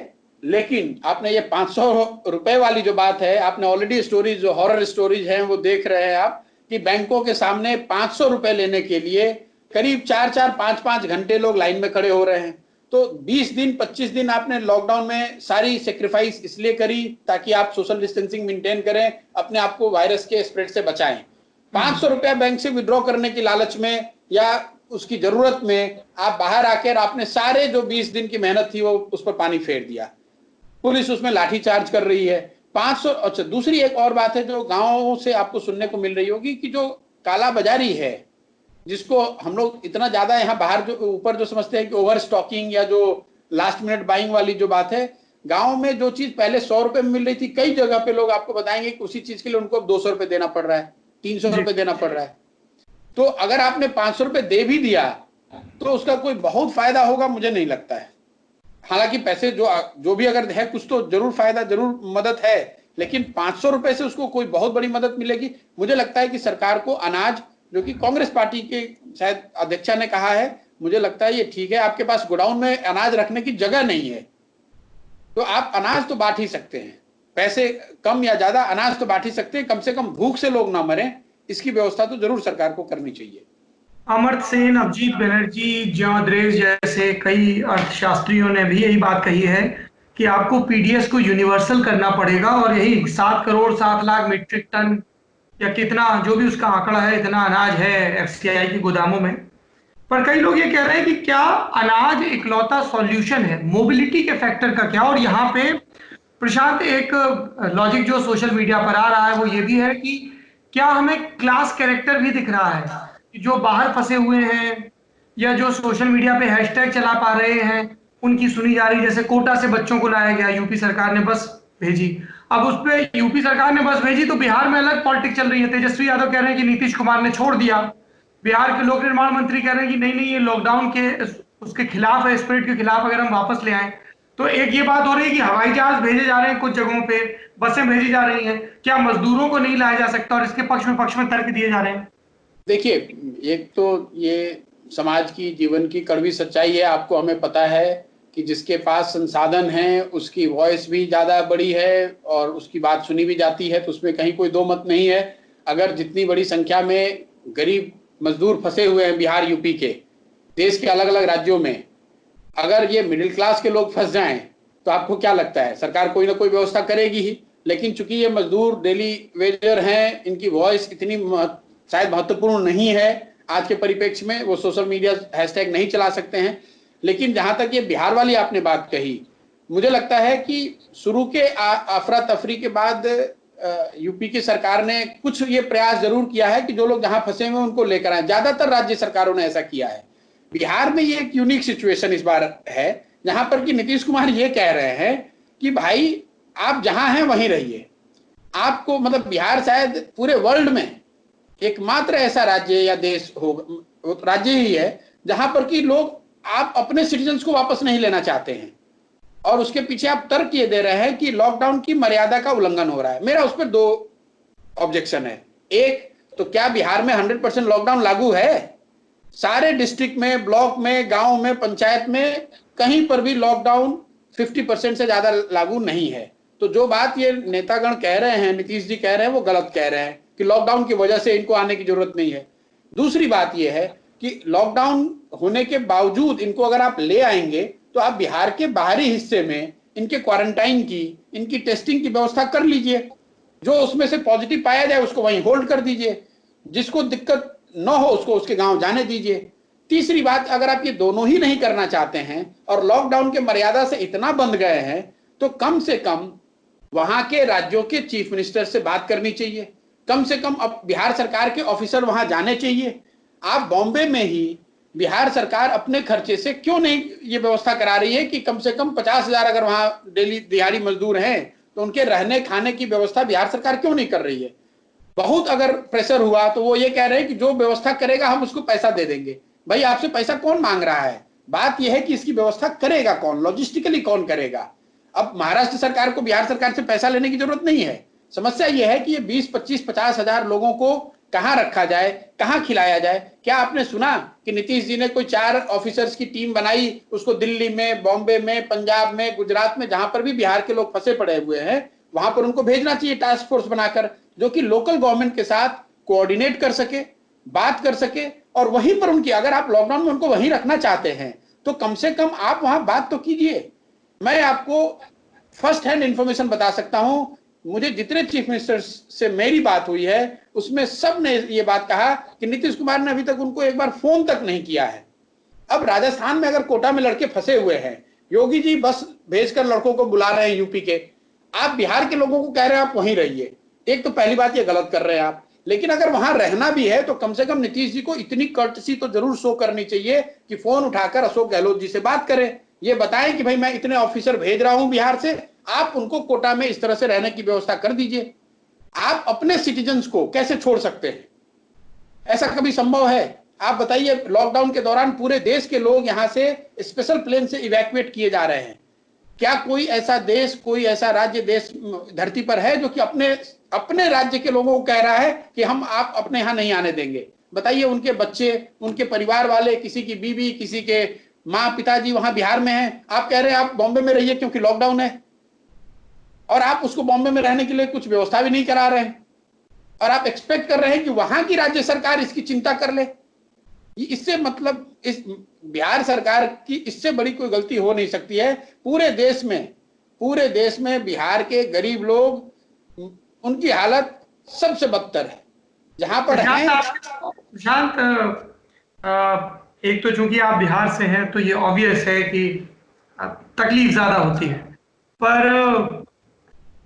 [SPEAKER 2] लेकिन आपने ये 500 रुपए वाली जो बात है, आपने ऑलरेडी स्टोरीज जो हॉरर स्टोरीज हैं वो देख रहे हैं आप कि बैंकों के सामने 500 रुपए लेने के लिए करीब 4-4, 5-5 घंटे लोग लाइन में खड़े हो रहे हैं। तो 20 दिन 25 दिन आपने लॉकडाउन में सारी सेक्रीफाइस इसलिए करी ताकि आप सोशल डिस्टेंसिंग मेंटेन करें, अपने आप को वायरस के स्प्रेड से बचाएं। 500 रुपया बैंक से विड्रॉ करने की लालच में या उसकी जरूरत में आप बाहर आकर आपने सारे जो 20 दिन की मेहनत थी वो उस पर पानी फेर दिया। पुलिस उसमें लाठी चार्ज कर रही है। 500। अच्छा, दूसरी एक और बात है जो गांवों से आपको सुनने को मिल रही होगी कि जो काला बाजारी है, जिसको हम लोग इतना ज्यादा यहाँ बाहर जो ऊपर जो समझते हैं कि ओवर स्टॉकिंग या जो लास्ट मिनट बाइंग वाली जो बात है, गांव में जो चीज पहले 100 रुपए में मिल रही थी, कई जगह पे लोग आपको बताएंगे कि उसी चीज के लिए उनको 200 रुपए देना पड़ रहा है, 300 रुपए देना पड़ रहा है। तो अगर आपने 500 रुपए दे भी दिया तो उसका कोई बहुत फायदा होगा मुझे नहीं लगता है। हालांकि पैसे जो भी अगर है कुछ तो जरूर फायदा, जरूर मदद है, लेकिन 500 रुपए से उसको कोई बहुत बड़ी मदद मिलेगी? मुझे लगता है कि सरकार को अनाज, जो कि कांग्रेस पार्टी के शायद अध्यक्षा ने कहा है, मुझे लगता है ये ठीक है, आपके पास गोडाउन में अनाज रखने की जगह नहीं है तो आप अनाज तो बांट ही सकते हैं, पैसे कम या ज्यादा अनाज तो बांट ही सकते हैं, कम से कम भूख से लोग ना मरें, इसकी व्यवस्था तो जरूर सरकार को करनी चाहिए।
[SPEAKER 1] अमर्त्य सेन, अभिजीत बनर्जी, जॉन ड्रेस जैसे कई अर्थशास्त्रियों ने भी यही बात कही है कि आपको पीडीएस को यूनिवर्सल करना पड़ेगा और यही 7 करोड़ 7 लाख मीट्रिक टन या कितना जो भी उसका आंकड़ा है, इतना अनाज है एफसीआई की गोदामों में। पर कई लोग ये कह रहे हैं कि क्या अनाज इकलौता सॉल्यूशन है, मोबिलिटी के फैक्टर का क्या? और यहाँ पे प्रशांत, एक लॉजिक जो सोशल मीडिया पर आ रहा है वो ये भी है कि क्या हमें क्लास कैरेक्टर भी दिख रहा है कि जो बाहर फंसे हुए हैं या जो सोशल मीडिया पे हैशटैग चला पा रहे हैं उनकी सुनी जा रही। जैसे कोटा से बच्चों को लाया गया, यूपी सरकार ने बस भेजी, अब उस पे यूपी सरकार ने बस भेजी तो बिहार में अलग पॉलिटिक्स चल रही है। तेजस्वी यादव कह रहे हैं कि नीतीश कुमार ने छोड़ दिया, बिहार के लोक निर्माण मंत्री कह रहे हैं कि नहीं नहीं ये लॉकडाउन के उसके खिलाफ है, स्पिरिट के खिलाफ, अगर हम वापस ले आए। तो एक ये बात हो रही है कि हवाई जहाज भेजे जा रहे हैं कुछ जगहों पे, बसें भेजी जा रही हैं, क्या मजदूरों को नहीं लाया जा सकता? और इसके पक्ष में तर्क दिए जा रहे हैं।
[SPEAKER 2] देखिए, एक तो ये समाज की जीवन की कड़वी सच्चाई है, आपको हमें पता है कि जिसके पास संसाधन हैं उसकी वॉइस भी ज्यादा बड़ी है और उसकी बात सुनी भी जाती है, तो उसमें कहीं कोई दो मत नहीं है। अगर जितनी बड़ी संख्या में गरीब मजदूर फंसे हुए हैं बिहार यूपी के, देश के अलग अलग राज्यों में, अगर ये मिडिल क्लास के लोग फंस जाएं तो आपको क्या लगता है सरकार कोई ना कोई व्यवस्था करेगी ही। लेकिन चूंकि ये मजदूर डेली वेजर हैं, इनकी वॉइस इतनी शायद महत्वपूर्ण नहीं है आज के परिप्रेक्ष्य में, वो सोशल मीडिया हैशटैग नहीं चला सकते हैं। लेकिन जहां तक ये बिहार वाली आपने बात कही, मुझे लगता है कि शुरू के अफरा तफरी के बाद यूपी की सरकार ने कुछ ये प्रयास जरूर किया है कि जो लोग जहां फंसे हुए उनको लेकर आए। ज्यादातर राज्य सरकारों ने ऐसा किया है। बिहार में ये एक यूनिक सिचुएशन इस बार है जहां पर कि नीतीश कुमार ये कह रहे हैं कि भाई आप जहां हैं वहीं रहिए। आपको मतलब बिहार शायद पूरे वर्ल्ड में एकमात्र ऐसा राज्य या देश होगा, राज्य ही है जहां पर कि लोग आप अपने सिटीजन्स को वापस नहीं लेना चाहते हैं और उसके पीछे आप तर्क ये दे रहे हैं कि लॉकडाउन की मर्यादा का उल्लंघन हो रहा है। मेरा उस पर दो ऑब्जेक्शन है। एक तो क्या बिहार में 100% लॉकडाउन लागू है? सारे डिस्ट्रिक्ट में, ब्लॉक में, गांव में, पंचायत में कहीं पर भी लॉकडाउन 50% से ज्यादा लागू नहीं है। तो जो बात ये नेतागण कह रहे हैं, नीतीश जी कह रहे हैं, वो गलत कह रहे हैं कि लॉकडाउन की वजह से इनको आने की जरूरत नहीं है। दूसरी बात यह है कि लॉकडाउन होने के बावजूद इनको अगर आप ले आएंगे तो आप बिहार के बाहरी हिस्से में इनके क्वारंटाइन की, इनकी टेस्टिंग की व्यवस्था कर लीजिए। जो उसमें से पॉजिटिव पाया जाए उसको वहीं होल्ड कर दीजिए, जिसको दिक्कत न हो उसको उसके गांव जाने दीजिए। तीसरी बात, अगर आप ये दोनों ही नहीं करना चाहते हैं और लॉकडाउन के मर्यादा से इतना बंध गए हैं तो कम से कम वहां के राज्यों के चीफ मिनिस्टर से बात करनी चाहिए। कम से कम अब बिहार सरकार के ऑफिसर वहां जाने चाहिए। आप बॉम्बे में ही बिहार सरकार अपने खर्चे से क्यों नहीं ये व्यवस्था करा रही है कि कम से कम 50,000 अगर वहां डेली दिहाड़ी मजदूर हैं तो उनके रहने खाने की व्यवस्था बिहार सरकार क्यों नहीं कर रही है? बहुत अगर प्रेशर हुआ तो वो ये कह रहे हैं कि जो व्यवस्था करेगा हम उसको पैसा दे देंगे। भाई आपसे पैसा कौन मांग रहा है? बात यह है कि इसकी व्यवस्था करेगा कौन, लॉजिस्टिकली कौन करेगा। अब महाराष्ट्र सरकार को बिहार सरकार से पैसा लेने की जरूरत नहीं है। समस्या यह है कि ये 20, 25, 50,000 लोगों को कहां रखा जाए, कहां खिलाया जाए। क्या आपने सुना कि नीतीश जी ने कोई 4 ऑफिसर्स की टीम बनाई, उसको दिल्ली में, बॉम्बे में, पंजाब में, गुजरात में, जहां पर भी बिहार के लोग फंसे पड़े हुए हैं वहां पर उनको भेजना चाहिए टास्क फोर्स बनाकर, जो कि लोकल गवर्नमेंट के साथ कोऑर्डिनेट कर सके, बात कर सके, और वहीं पर उनकी, अगर आप लॉकडाउन में उनको वहीं रखना चाहते हैं तो कम से कम आप वहां बात तो कीजिए। मैं आपको फर्स्ट हैंड इंफॉर्मेशन बता सकता हूं, मुझे जितने चीफ मिनिस्टर से मेरी बात हुई है उसमें सब ने ये बात कहा कि नीतीश कुमार ने अभी तक उनको एक बार फोन तक नहीं किया है। अब राजस्थान में अगर कोटा में लड़के फंसे हुए हैं, योगी जी बस भेजकर लड़कों को बुला रहे हैं यूपी के, आप बिहार के लोगों को कह रहे हैं आप वहीं रहिए। एक तो पहली बात ये गलत कर रहे हैं आप, लेकिन अगर वहां रहना भी है तो कम से कम नीतीश जी को इतनी कर्टसी तो जरूर शो करनी चाहिए कि फोन उठाकर अशोक गहलोत जी से बात करें, ये बताएं कि भाई मैं इतने ऑफिसर भेज रहा हूं बिहार से, आप उनको कोटा में इस तरह से रहने की व्यवस्था कर दीजिए। आप अपने सिटीजन्स को कैसे छोड़ सकते हैं? ऐसा कभी संभव है? आप बताइए, लॉकडाउन के दौरान पूरे देश के लोग यहां से स्पेशल प्लेन से इवैक्यूएट किए जा रहे हैं। क्या कोई ऐसा देश, कोई ऐसा राज्य देश धरती पर है जो कि अपने राज्य के लोगों को कह रहा है कि हम आप अपने यहां नहीं आने देंगे? बताइए, उनके बच्चे, उनके परिवार वाले, किसी की बीवी, किसी के माँ पिताजी वहां बिहार में हैं, आप कह रहे हैं आप बॉम्बे में रहिए क्योंकि लॉकडाउन है, और आप उसको बॉम्बे में रहने के लिए कुछ व्यवस्था भी नहीं करा रहे हैं, और आप एक्सपेक्ट कर रहे हैं कि वहां की राज्य सरकार इसकी चिंता कर ले। इससे मतलब इस बिहार सरकार की इससे बड़ी कोई गलती हो नहीं सकती है। पूरे देश में बिहार के गरीब लोग, उनकी हालत सबसे बदतर है जहां पर है।
[SPEAKER 1] प्रशांत, एक तो चूंकि आप बिहार से हैं तो ये ऑब्वियस है कि तकलीफ ज्यादा होती है, पर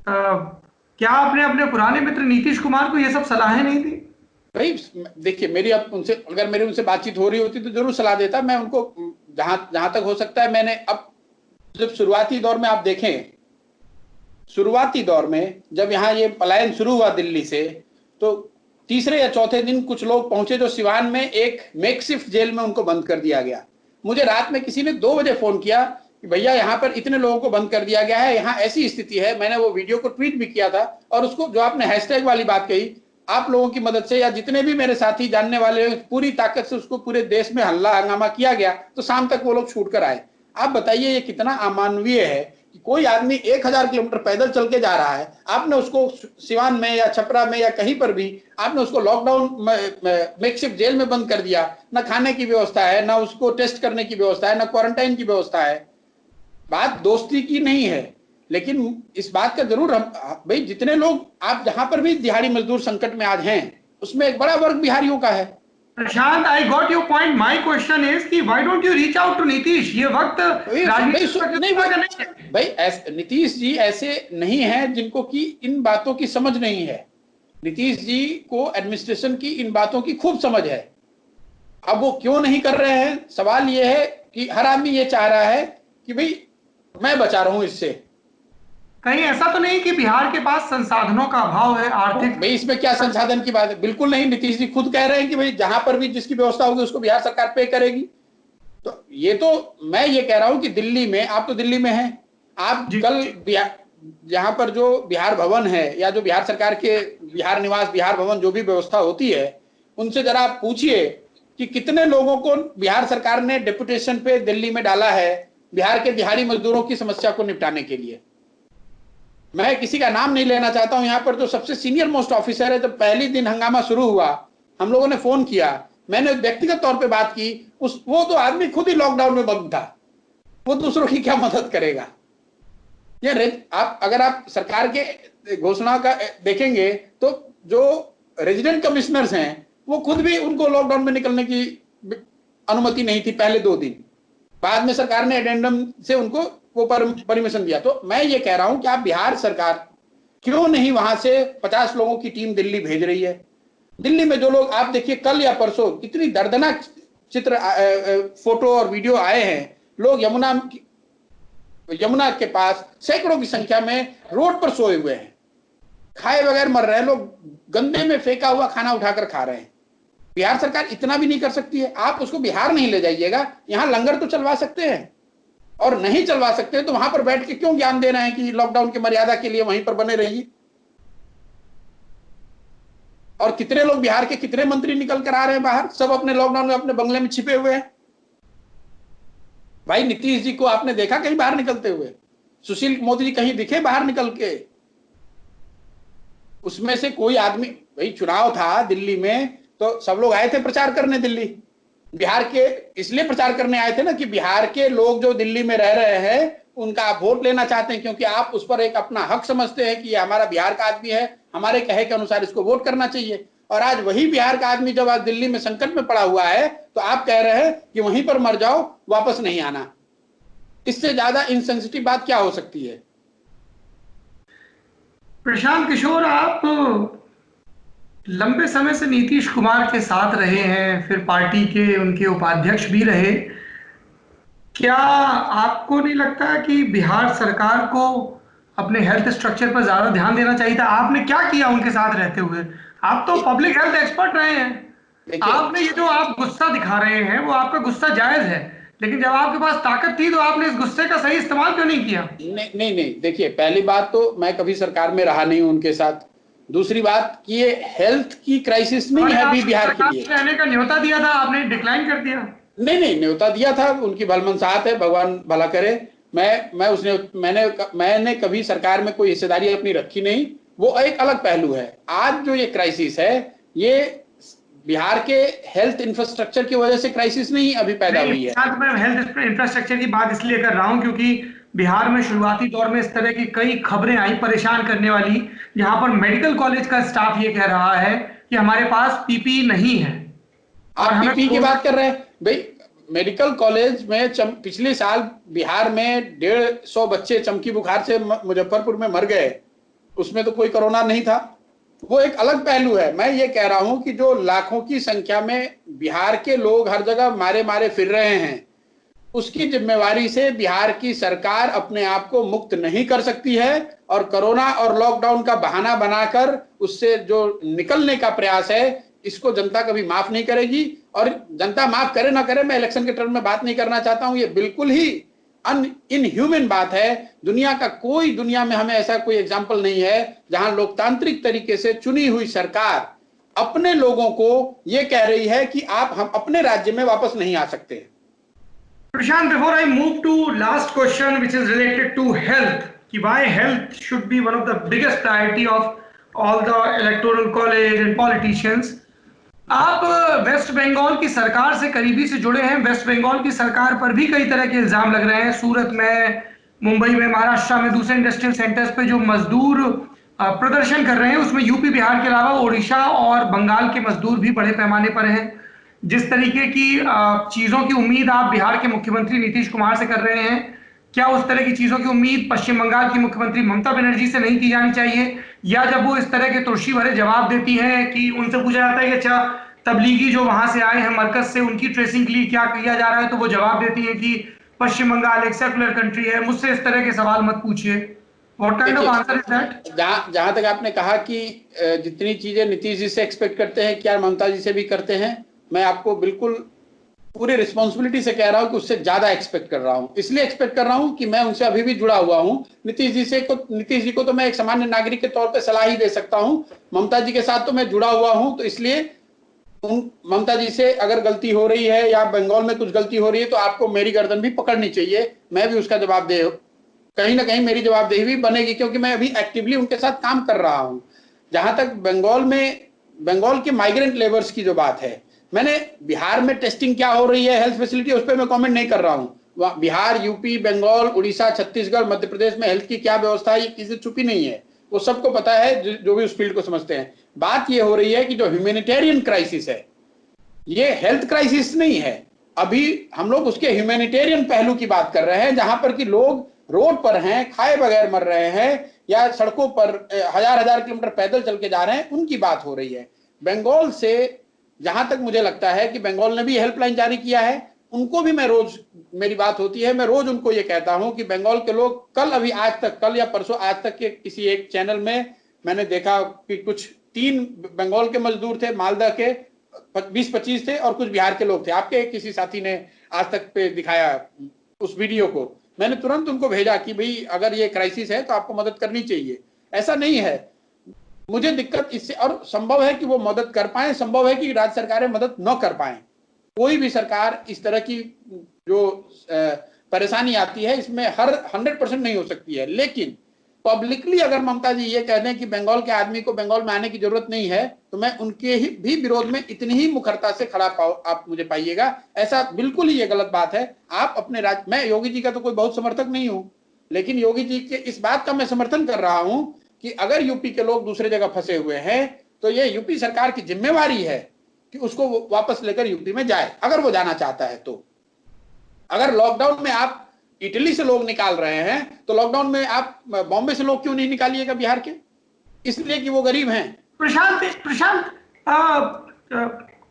[SPEAKER 1] क्या आपने अपने पुराने मित्र नीतीश कुमार को ये सब सलाहें नहीं दी?
[SPEAKER 2] भाई देखिए, अगर मेरी उनसे बातचीत हो रही होती तो जरूर सलाह देता मैं उनको। जहां तक हो सकता है मैंने, अब जब शुरुआती दौर में आप देखें, शुरुआती दौर में जब यहाँ ये पलायन शुरू हुआ दिल्ली से, तो तीसरे या चौथे दिन कुछ लोग पहुंचे जो सिवान में एक मेकशिफ्ट जेल में उनको बंद कर दिया गया। मुझे रात में किसी ने 2 बजे फोन किया कि भैया यहाँ पर इतने लोगों को बंद कर दिया गया है, यहाँ ऐसी स्थिति है। मैंने वो वीडियो को ट्वीट भी किया था, और उसको, जो आपने हैशटैग वाली बात कही, आप लोगों की मदद से या जितने भी मेरे साथी जानने वाले पूरी ताकत से उसको पूरे देश में हल्ला हंगामा किया गया, तो शाम तक वो लोग छूट कर आए। आप बताइए ये कितना अमानवीय है कि कोई आदमी 1000 किलोमीटर पैदल चल के जा रहा है, आपने उसको सिवान में या छपरा में या कहीं पर भी आपने उसको लॉकडाउन मेकशिफ्ट जेल में बंद कर दिया। ना खाने की व्यवस्था है, ना उसको टेस्ट करने की व्यवस्था है, ना क्वारंटाइन की व्यवस्था है। बात दोस्ती की नहीं है, लेकिन इस बात का जरूर हम, भाई जितने लोग, आप जहां पर भी दिहाड़ी मजदूर संकट में आज हैं, उसमें एक बड़ा वर्ग बिहारियों का है।
[SPEAKER 1] Prashant, I got your point. My question is कि why don't you reach out to Nitish? ये वक्त
[SPEAKER 2] भाई नीतीश जी ऐसे नहीं है जिनको कि इन बातों की समझ नहीं है। नीतीश जी को एडमिनिस्ट्रेशन की इन बातों की खूब समझ है। अब वो क्यों नहीं कर रहे हैं, सवाल ये है कि हर आदमी ये चाह रहा है कि भाई मैं बचा रहा हूं इससे।
[SPEAKER 1] कहीं ऐसा तो नहीं कि बिहार के पास संसाधनों का अभाव है, आर्थिक?
[SPEAKER 2] भाई इसमें क्या संसाधन की बात है? बिल्कुल नहीं। नीतीश जी खुद कह रहे हैं कि भाई जहां पर भी जिसकी व्यवस्था होगी उसको बिहार सरकार पे करेगी। तो ये तो मैं ये कह रहा हूं कि दिल्ली में, आप तो दिल्ली में हैं, आप कल यहाँ पर जो बिहार भवन है या जो बिहार सरकार के बिहार निवास, बिहार भवन, जो भी व्यवस्था होती है, उनसे जरा आप पूछिए कि कितने लोगों को बिहार सरकार ने डेपुटेशन पे दिल्ली में डाला है बिहार के दिहाड़ी मजदूरों की समस्या को निपटाने के लिए। मैं किसी का नाम नहीं लेना चाहता हूं। यहाँ पर जो सबसे सीनियर मोस्ट ऑफिसर है, जब पहले दिन हंगामा शुरू हुआ, हम लोगों ने फोन किया, मैंने व्यक्तिगत तौर पे बात की, वो तो आदमी खुद ही लॉकडाउन में बंद था, वो दूसरों की क्या मदद करेगा? अगर आप सरकार के घोषणा का देखेंगे तो जो रेजिडेंट कमिश्नर्स हैं वो खुद भी, उनको लॉकडाउन में निकलने की अनुमति नहीं थी पहले 2 दिन। बाद में सरकार ने एडेंडम से उनको वो परमिशन दिया। तो मैं ये कह रहा हूं कि आप बिहार सरकार क्यों नहीं वहां से 50 लोगों की टीम दिल्ली भेज रही है? दिल्ली में जो लोग, आप देखिए कल या परसों इतनी दर्दनाक चित्र फोटो और वीडियो आए हैं, लोग यमुना के पास सैकड़ों की संख्या में रोड पर सोए हुए हैं, खाए बगैर मर रहे हैं लोग, गंदे में फेंका हुआ खाना उठाकर खा रहे हैं। बिहार सरकार इतना भी नहीं कर सकती है? आप उसको बिहार नहीं ले जाइएगा, यहां लंगर तो चलवा सकते हैं, और नहीं चलवा सकते तो वहां पर बैठ के क्यों ज्ञान दे रहे हैं कि लॉकडाउन की मर्यादा के लिए वहीं पर बने रहिए? और कितने लोग बिहार के, कितने मंत्री निकल कर आ रहे हैं बाहर, सब अपने लॉकडाउन में अपने बंगले में छिपे हुए हैं। भाई नीतीश जी को आपने देखा कहीं बाहर निकलते हुए? सुशील मोदी जी कहीं दिखे बाहर निकल के? उसमें से कोई आदमी, भाई चुनाव था दिल्ली में तो सब लोग आए थे प्रचार करने दिल्ली, बिहार के इसलिए प्रचार करने आए थे ना कि बिहार के लोग जो दिल्ली में रह रहे हैं उनका आप वोट लेना चाहते हैं, क्योंकि आप उस पर एक अपना हक समझते हैं कि ये हमारा बिहार का आदमी है, हमारे कहे के अनुसार इसको वोट करना चाहिए। और आज वही बिहार का आदमी जब आज दिल्ली में संकट में पड़ा हुआ है तो आप कह रहे हैं कि वहीं पर मर जाओ, वापस नहीं आना। इससे ज्यादा इनसेंसिटिव बात क्या हो सकती है?
[SPEAKER 1] प्रशांत किशोर, आप लंबे समय से नीतीश कुमार के साथ रहे हैं, फिर पार्टी के उनके उपाध्यक्ष भी रहे। क्या आपको नहीं लगता कि बिहार सरकार को अपने हेल्थ स्ट्रक्चर पर ज्यादा ध्यान देना चाहिए था? आपने क्या किया उनके साथ रहते हुए? आप तो पब्लिक हेल्थ एक्सपर्ट रहे हैं। आपने ये जो आप गुस्सा दिखा रहे हैं वो आपका गुस्सा जायज है, लेकिन जब आपके पास ताकत थी तो आपने इस गुस्से का सही इस्तेमाल क्यों नहीं किया?
[SPEAKER 2] नहीं, देखिए, पहली बात तो मैं कभी सरकार में रहा नहीं हूं उनके साथ। दूसरी बात कि ये हेल्थ की क्राइसिस नहीं है अभी बिहार के लिए।
[SPEAKER 1] रहने का न्योता दिया था, आपने डिक्लाइन कर दिया।
[SPEAKER 2] नहीं, न्योता दिया था, उनकी भलमनसाहत है, भगवान भला करे। मैंने कभी सरकार में कोई हिस्सेदारी अपनी रखी नहीं, वो एक अलग पहलू है। आज जो ये क्राइसिस है ये बिहार के हेल्थ इंफ्रास्ट्रक्चर की वजह से क्राइसिस नहीं अभी पैदा हुई है।
[SPEAKER 1] मैं हेल्थ इंफ्रास्ट्रक्चर की बात इसलिए कर रहा हूं क्योंकि बिहार में शुरुआती दौर में इस तरह की कई खबरें आई परेशान करने वाली, जहां पर मेडिकल कॉलेज का स्टाफ ये कह रहा है कि हमारे पास पीपी नहीं है।
[SPEAKER 2] और आप पीपी की बात कर रहे हैं भाई, मेडिकल कॉलेज में पिछले साल बिहार में 150 बच्चे चमकी बुखार से मुजफ्फरपुर में मर गए, उसमें तो कोई कोरोना नहीं था। वो एक अलग पहलू है। मैं ये कह रहा हूं कि जो लाखों की संख्या में बिहार के लोग हर जगह मारे मारे फिर रहे हैं, उसकी जिम्मेवारी से बिहार की सरकार अपने आप को मुक्त नहीं कर सकती है, और कोरोना और लॉकडाउन का बहाना बनाकर उससे जो निकलने का प्रयास है इसको जनता कभी माफ नहीं करेगी। और जनता माफ करे ना करे, मैं इलेक्शन के टर्म में बात नहीं करना चाहता हूं, ये बिल्कुल ही इनह्यूमन बात है। दुनिया में हमें ऐसा कोई एग्जाम्पल नहीं है जहां लोकतांत्रिक तरीके से चुनी हुई सरकार अपने लोगों को ये कह रही है कि हम अपने राज्य में वापस नहीं आ सकते।
[SPEAKER 1] Prashant, before I move to last question, which is related to health, कि why health should be one of the biggest priority of all the electoral college and politicians. आप वेस्ट बंगाल की सरकार से करीबी से जुड़े हैं। वेस्ट बंगाल की सरकार पर भी कई तरह के इल्जाम लग रहे हैं। सूरत में, मुंबई में, महाराष्ट्र में, दूसरे इंडस्ट्रियल सेंटर्स पे जो मजदूर प्रदर्शन कर रहे हैं उसमें यूपी बिहार के अलावा ओडिशा और बंगाल के मजदूर भी बड़े पैमाने पर हैं। जिस तरीके की चीजों की उम्मीद आप बिहार के मुख्यमंत्री नीतीश कुमार से कर रहे हैं, क्या उस तरह की चीजों की उम्मीद पश्चिम बंगाल की मुख्यमंत्री ममता बनर्जी से नहीं की जानी चाहिए? या जब वो इस तरह के तुर्शी भरे जवाब देती हैं कि उनसे पूछा जाता है कि अच्छा तबलीगी जो वहां से आए हैं मरकज से, उनकी ट्रेसिंग के लिए क्या किया जा रहा है, तो वो जवाब देती है कि पश्चिम बंगाल एक सेकुलर कंट्री है, मुझसे इस तरह के सवाल मत पूछिए। What kind of answer is that?
[SPEAKER 2] जहां तक आपने कहा कि जितनी चीजें नीतीश जी से एक्सपेक्ट करते हैं क्या ममता जी से भी करते हैं, मैं आपको बिल्कुल पूरी रिस्पॉन्सिबिलिटी से कह रहा हूं कि उससे ज्यादा एक्सपेक्ट कर रहा हूं। इसलिए एक्सपेक्ट कर रहा हूं कि मैं उनसे अभी भी जुड़ा हुआ हूं। नीतीश जी को तो मैं एक सामान्य नागरिक के तौर पे सलाह ही दे सकता हूं, ममता जी के साथ तो मैं जुड़ा हुआ हूं। तो इसलिए ममता जी से अगर गलती हो रही है या बंगाल में कुछ गलती हो रही है तो आपको मेरी गर्दन भी पकड़नी चाहिए, मैं भी उसका जवाब दे, कहीं ना कहीं मेरी जवाबदेही भी बनेगी, क्योंकि मैं अभी एक्टिवली उनके साथ काम कर रहा हूं। जहां तक बंगाल के माइग्रेंट लेबर्स की जो बात है, मैंने बिहार में टेस्टिंग क्या हो रही है, हेल्थ फैसिलिटी, उस पर मैं कमेंट नहीं कर रहा हूं। बिहार, यूपी, बंगाल, उड़ीसा, छत्तीसगढ़, मध्य प्रदेश में हेल्थ की क्या व्यवस्था है ये किसी छुपी नहीं है, वो सबको पता है जो भी उस फील्ड को समझते हैं। बात ये हो रही है कि जो ह्यूमैनिटेरियन क्राइसिस है ये हेल्थ क्राइसिस नहीं है, अभी हम लोग उसके ह्यूमैनिटेरियन पहलू की बात कर रहे हैं, जहां पर कि लोग रोड पर हैं, खाए बगैर मर रहे हैं, या सड़कों पर हजार हजार किलोमीटर पैदल चल के जा रहे हैं, उनकी बात हो रही है। बंगाल से जहां तक मुझे लगता है कि बंगाल ने भी हेल्पलाइन जारी किया है, उनको भी मैं रोज, मेरी बात होती है, मैं रोज उनको ये कहता हूं कि बंगाल के लोग कल, अभी आज तक, कल या परसों आज तक के किसी एक चैनल में मैंने देखा कि कुछ 3 बंगाल के मजदूर थे, मालदा के 20-25 थे और कुछ बिहार के लोग थे। आपके किसी साथी ने आज तक पे दिखाया उस वीडियो को, मैंने तुरंत उनको भेजा कि भाई अगर ये क्राइसिस है तो आपको मदद करनी चाहिए। ऐसा नहीं है, मुझे दिक्कत इससे, और संभव है कि वो मदद कर पाए, संभव है कि राज्य सरकारें मदद न कर पाए। कोई भी सरकार इस तरह की जो परेशानी आती है इसमें हर 100% नहीं हो सकती है, लेकिन पब्लिकली अगर ममता जी ये कह दें कि बंगाल के आदमी को बंगाल में आने की जरूरत नहीं है, तो मैं उनके ही भी विरोध में इतनी ही मुखरता से खड़ा आप मुझे पाइएगा। ऐसा बिल्कुल ही ये गलत बात है। आप अपने राज्य, मैं योगी जी का तो कोई बहुत समर्थक नहीं हूं, लेकिन योगी जी के इस बात का मैं समर्थन कर रहा हूं कि अगर यूपी के लोग दूसरे जगह फंसे हुए हैं तो ये यूपी सरकार की जिम्मेवारी है कि उसको वापस लेकर यूपी में जाए, अगर वो जाना चाहता है तो। अगर लॉकडाउन में आप इटली से लोग निकाल रहे हैं तो लॉकडाउन में आप बॉम्बे से लोग क्यों नहीं निकालिएगा बिहार के? इसलिए कि वो गरीब हैं।
[SPEAKER 1] Prashant,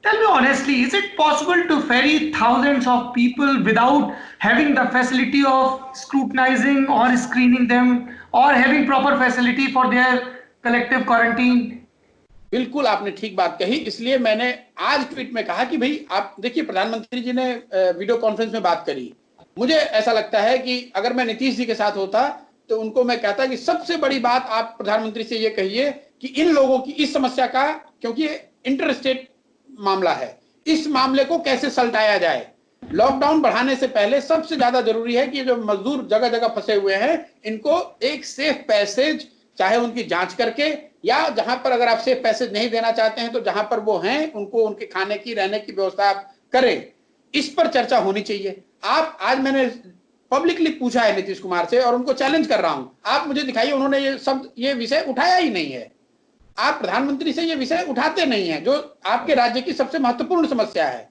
[SPEAKER 1] tell me honestly, is it possible to ferry thousands of people without having the facility of scrutinizing or screening them or having proper facility for their collective quarantine?
[SPEAKER 2] बिल्कुल आपने ठीक बात कही, इसलिए मैंने आज ट्वीट में कहा कि भाई आप देखिए, प्रधानमंत्री जी ने वीडियो कॉन्फ्रेंस में बात करी। मुझे ऐसा लगता है कि अगर मैं नीतीश जी के साथ होता तो उनको मैं कहता कि सबसे बड़ी बात आप प्रधानमंत्री से ये कहिए कि इन लोगों की इस समस्या का, क्योंकि ये इंटर स्टेट मामला है, इस मामले को कैसे सलटाया जाए। लॉकडाउन बढ़ाने से पहले सबसे ज्यादा जरूरी है कि जो मजदूर जगह जगह फंसे हुए हैं इनको एक सेफ पैसेज, चाहे उनकी जांच करके, या जहां पर अगर आप सेफ पैसेज नहीं देना चाहते हैं तो जहां पर वो हैं उनको उनके खाने की, रहने की व्यवस्था आप करें। इस पर चर्चा होनी चाहिए। आप, आज मैंने पब्लिकली पूछा है नीतीश कुमार से और उनको चैलेंज कर रहा हूं, आप मुझे दिखाइए, उन्होंने ये विषय उठाया ही नहीं है। आप प्रधानमंत्री से ये विषय उठाते नहीं है जो आपके राज्य की सबसे महत्वपूर्ण समस्या है।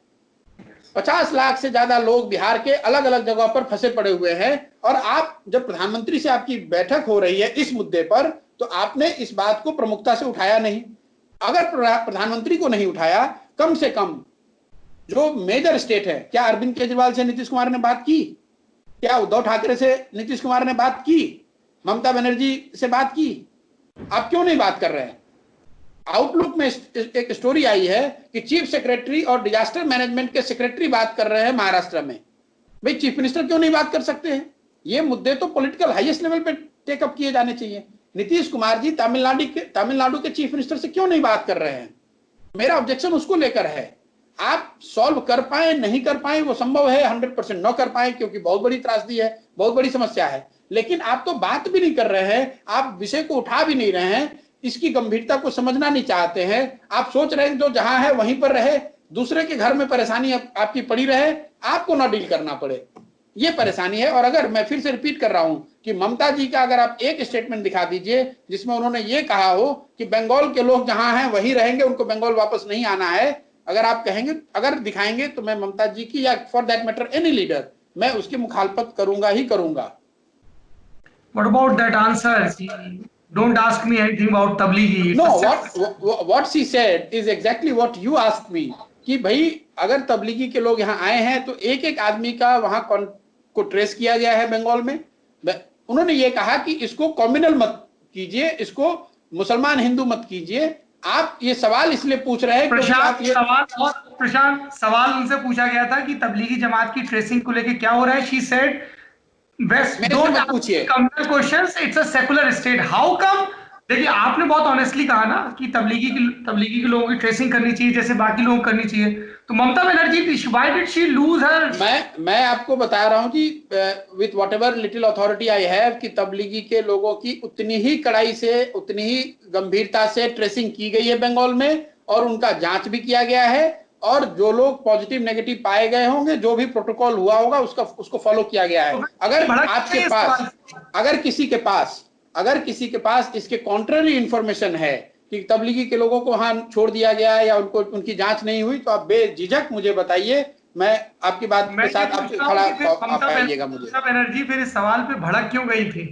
[SPEAKER 2] 50 लाख से ज्यादा लोग बिहार के अलग अलग जगहों पर फंसे पड़े हुए हैं, और आप, जब प्रधानमंत्री से आपकी बैठक हो रही है इस मुद्दे पर, तो आपने इस बात को प्रमुखता से उठाया नहीं। अगर प्रधानमंत्री को नहीं उठाया, कम से कम जो मेजर स्टेट है, क्या अरविंद केजरीवाल से नीतीश कुमार ने बात की? क्या उद्धव ठाकरे से नीतीश कुमार ने बात की? ममता बनर्जी से बात की? आप क्यों नहीं बात कर रहे हैं? आउटलुक में एक स्टोरी आई है कि चीफ सेक्रेटरी और डिजास्टर मैनेजमेंट के सेक्रेटरी बात कर रहे हैं महाराष्ट्र में। भाई चीफ मिनिस्टर क्यों नहीं बात कर सकते हैं? ये मुद्दे तो पॉलिटिकल हाईएस्ट लेवल पे टेकअप किए जाने चाहिए। नीतीश कुमार जी तमिलनाडु के चीफ मिनिस्टर से क्यों नहीं बात कर रहे हैं? मेरा ऑब्जेक्शन उसको लेकर है। आप सॉल्व कर पाए नहीं कर पाए वो संभव है, 100% न कर पाए क्योंकि बहुत बड़ी त्रासदी है, बहुत बड़ी समस्या है, लेकिन आप तो बात भी नहीं कर रहे हैं, आप विषय को उठा भी नहीं रहे हैं, इसकी गंभीरता को समझना नहीं चाहते हैं। आप सोच रहे हैं जो जहां है वहीं पर रहे, दूसरे के घर में परेशानी आपकी पड़ी रहे, आपको ना डील करना पड़े, ये परेशानी है। और अगर मैं फिर से रिपीट कर रहा हूं कि ममता जी का अगर आप एक स्टेटमेंट दिखा दीजिए जिसमें उन्होंने ये कहा हो कि बंगाल के लोग जहां हैं वहीं रहेंगे, उनको बंगाल वापस नहीं आना है, अगर आप कहेंगे, अगर दिखाएंगे, तो मैं ममता जी की, या for that matter any leader, मैं उसकी मुखालफत करूंगा ही करूंगा।
[SPEAKER 1] What about that answer? Don't ask me anything about Tablighi.
[SPEAKER 2] No, what she said is exactly what you asked me, कि भाई अगर तबलीगी के लोग यहाँ आए हैं तो एक एक आदमी का वहां को ट्रेस किया गया है बंगाल में। उन्होंने ये कहा कि इसको कम्युनल मत कीजिए, इसको मुसलमान हिंदू मत कीजिए। आप ये सवाल इसलिए पूछ रहे हैं
[SPEAKER 1] प्रशांत, सवाल उनसे पूछा गया था कि तबलीगी जमात की ट्रेसिंग को लेके क्या हो रहा है। She said don't ask communal questions, it's a secular state. How come? देखिए आपने बहुत ऑनेस्टली कहा ना कि तबलीगी के लोगों की ट्रेसिंग करनी चाहिए जैसे बाकी लोगों करनी चाहिए, तो Mamata Banerjee, why did she lose her?
[SPEAKER 2] मैं आपको बता रहा हूं कि with whatever little authority I have कि तबलीगी के लोगों की उतनी ही कड़ाई से, उतनी ही गंभीरता से ट्रेसिंग की गई है बंगाल में, और उनका जांच भी किया गया है, और जो लोग पॉजिटिव नेगेटिव पाए गए होंगे, जो भी प्रोटोकॉल हुआ होगा उसको फॉलो किया गया है। अगर आपके पास, अगर किसी के पास इसके कॉन्ट्ररी इंफॉर्मेशन है कि तबलीगी के लोगों को वहां छोड़ दिया गया है या उनकी जांच नहीं हुई, तो आप बेझिझक मुझे बताइए, मैं आपकी बात के साथ आपसे खड़ा आप आइएगा। मुझे
[SPEAKER 1] ममता बनर्जी फिर इस सवाल पे भड़क क्यों गई थी?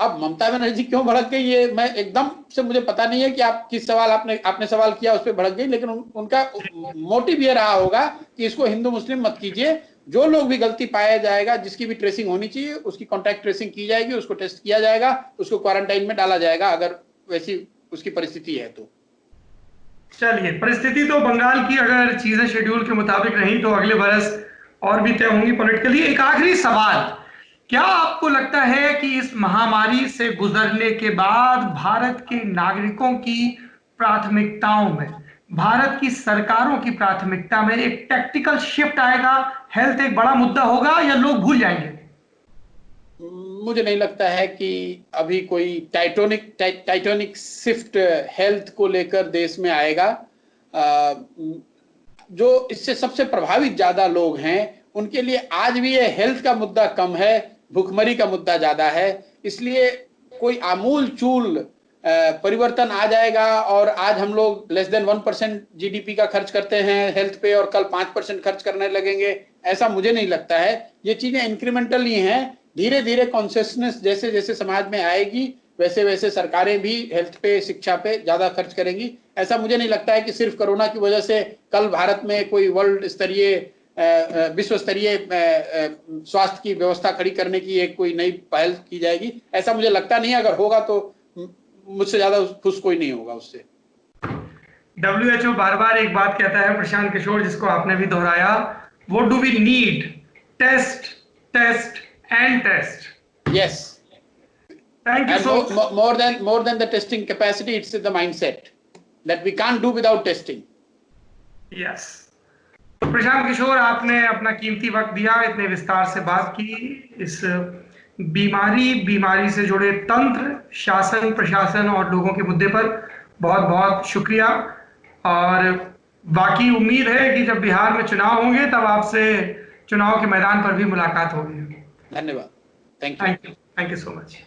[SPEAKER 2] अब ममता बनर्जी क्यों भड़क गई, ये मैं एकदम से मुझे पता नहीं है कि आप किस सवाल आपने सवाल किया उस पर भड़क गई, लेकिन उनका मोटिव ये रहा होगा कि इसको हिंदू मुस्लिम मत कीजिए, जो लोग भी गलती पाया जाएगा, जिसकी भी ट्रेसिंग होनी चाहिए उसकी कॉन्टैक्ट ट्रेसिंग की जाएगी, उसको टेस्ट किया जाएगा, उसको क्वारंटाइन में डाला जाएगा अगर वैसी उसकी परिस्थिति है तो।
[SPEAKER 1] चलिए, परिस्थिति तो बंगाल की अगर चीजें शेड्यूल के मुताबिक रही तो अगले बरस और भी तय होंगी पॉलिटिकली। एक आखिरी सवाल, क्या आपको लगता है कि इस महामारी से गुजरने के बाद भारत के नागरिकों की प्राथमिकताओं में, भारत की सरकारों की प्राथमिकता में एक टैक्टिकल शिफ्ट आएगा? हेल्थ एक बड़ा मुद्दा होगा या लोग भूल जाएंगे?
[SPEAKER 2] मुझे नहीं लगता है कि अभी कोई टाइटोनिक शिफ्ट हेल्थ को लेकर देश में आएगा। जो इससे सबसे प्रभावित ज्यादा लोग हैं उनके लिए आज भी ये हेल्थ का मुद्दा कम है, भुखमरी का मुद्दा ज्यादा है। इसलिए कोई आमूल चूल परिवर्तन आ जाएगा और आज हम लोग लेस देन 1% जीडीपी का खर्च करते हैं हेल्थ पे और कल 5% खर्च करने लगेंगे, ऐसा मुझे नहीं लगता है। ये चीजें इंक्रीमेंटल ही हैं, धीरे धीरे कॉन्शियसनेस जैसे जैसे समाज में आएगी वैसे वैसे सरकारें भी हेल्थ पे, शिक्षा पे ज्यादा खर्च करेंगी। ऐसा मुझे नहीं लगता है कि सिर्फ कोरोना की वजह से कल भारत में कोई वर्ल्ड स्तरीय, विश्व स्तरीय स्वास्थ्य की व्यवस्था खड़ी करने की एक कोई नई पहल की जाएगी, ऐसा मुझे लगता नहीं है। अगर होगा तो मुझसे ज्यादा खुश कोई नहीं होगा उससे।
[SPEAKER 1] WHO बार बार एक बात कहता है प्रशांत किशोर, जिसको आपने भी दोहराया, what do we need? Test, test and test.
[SPEAKER 2] Yes,
[SPEAKER 1] thank you so
[SPEAKER 2] much. more than the testing capacity, it's the mindset that we can't do without testing.
[SPEAKER 1] Yes. तो प्रशांत किशोर, आपने अपना कीमती वक्त दिया, इतने विस्तार से बात की, इस बीमारी से जुड़े तंत्र, शासन, प्रशासन और लोगों के मुद्दे पर बहुत बहुत शुक्रिया। और बाकी उम्मीद है कि जब बिहार में चुनाव होंगे तब आपसे चुनाव के मैदान पर भी मुलाकात होगी।
[SPEAKER 2] धन्यवाद। Thank you
[SPEAKER 1] so much.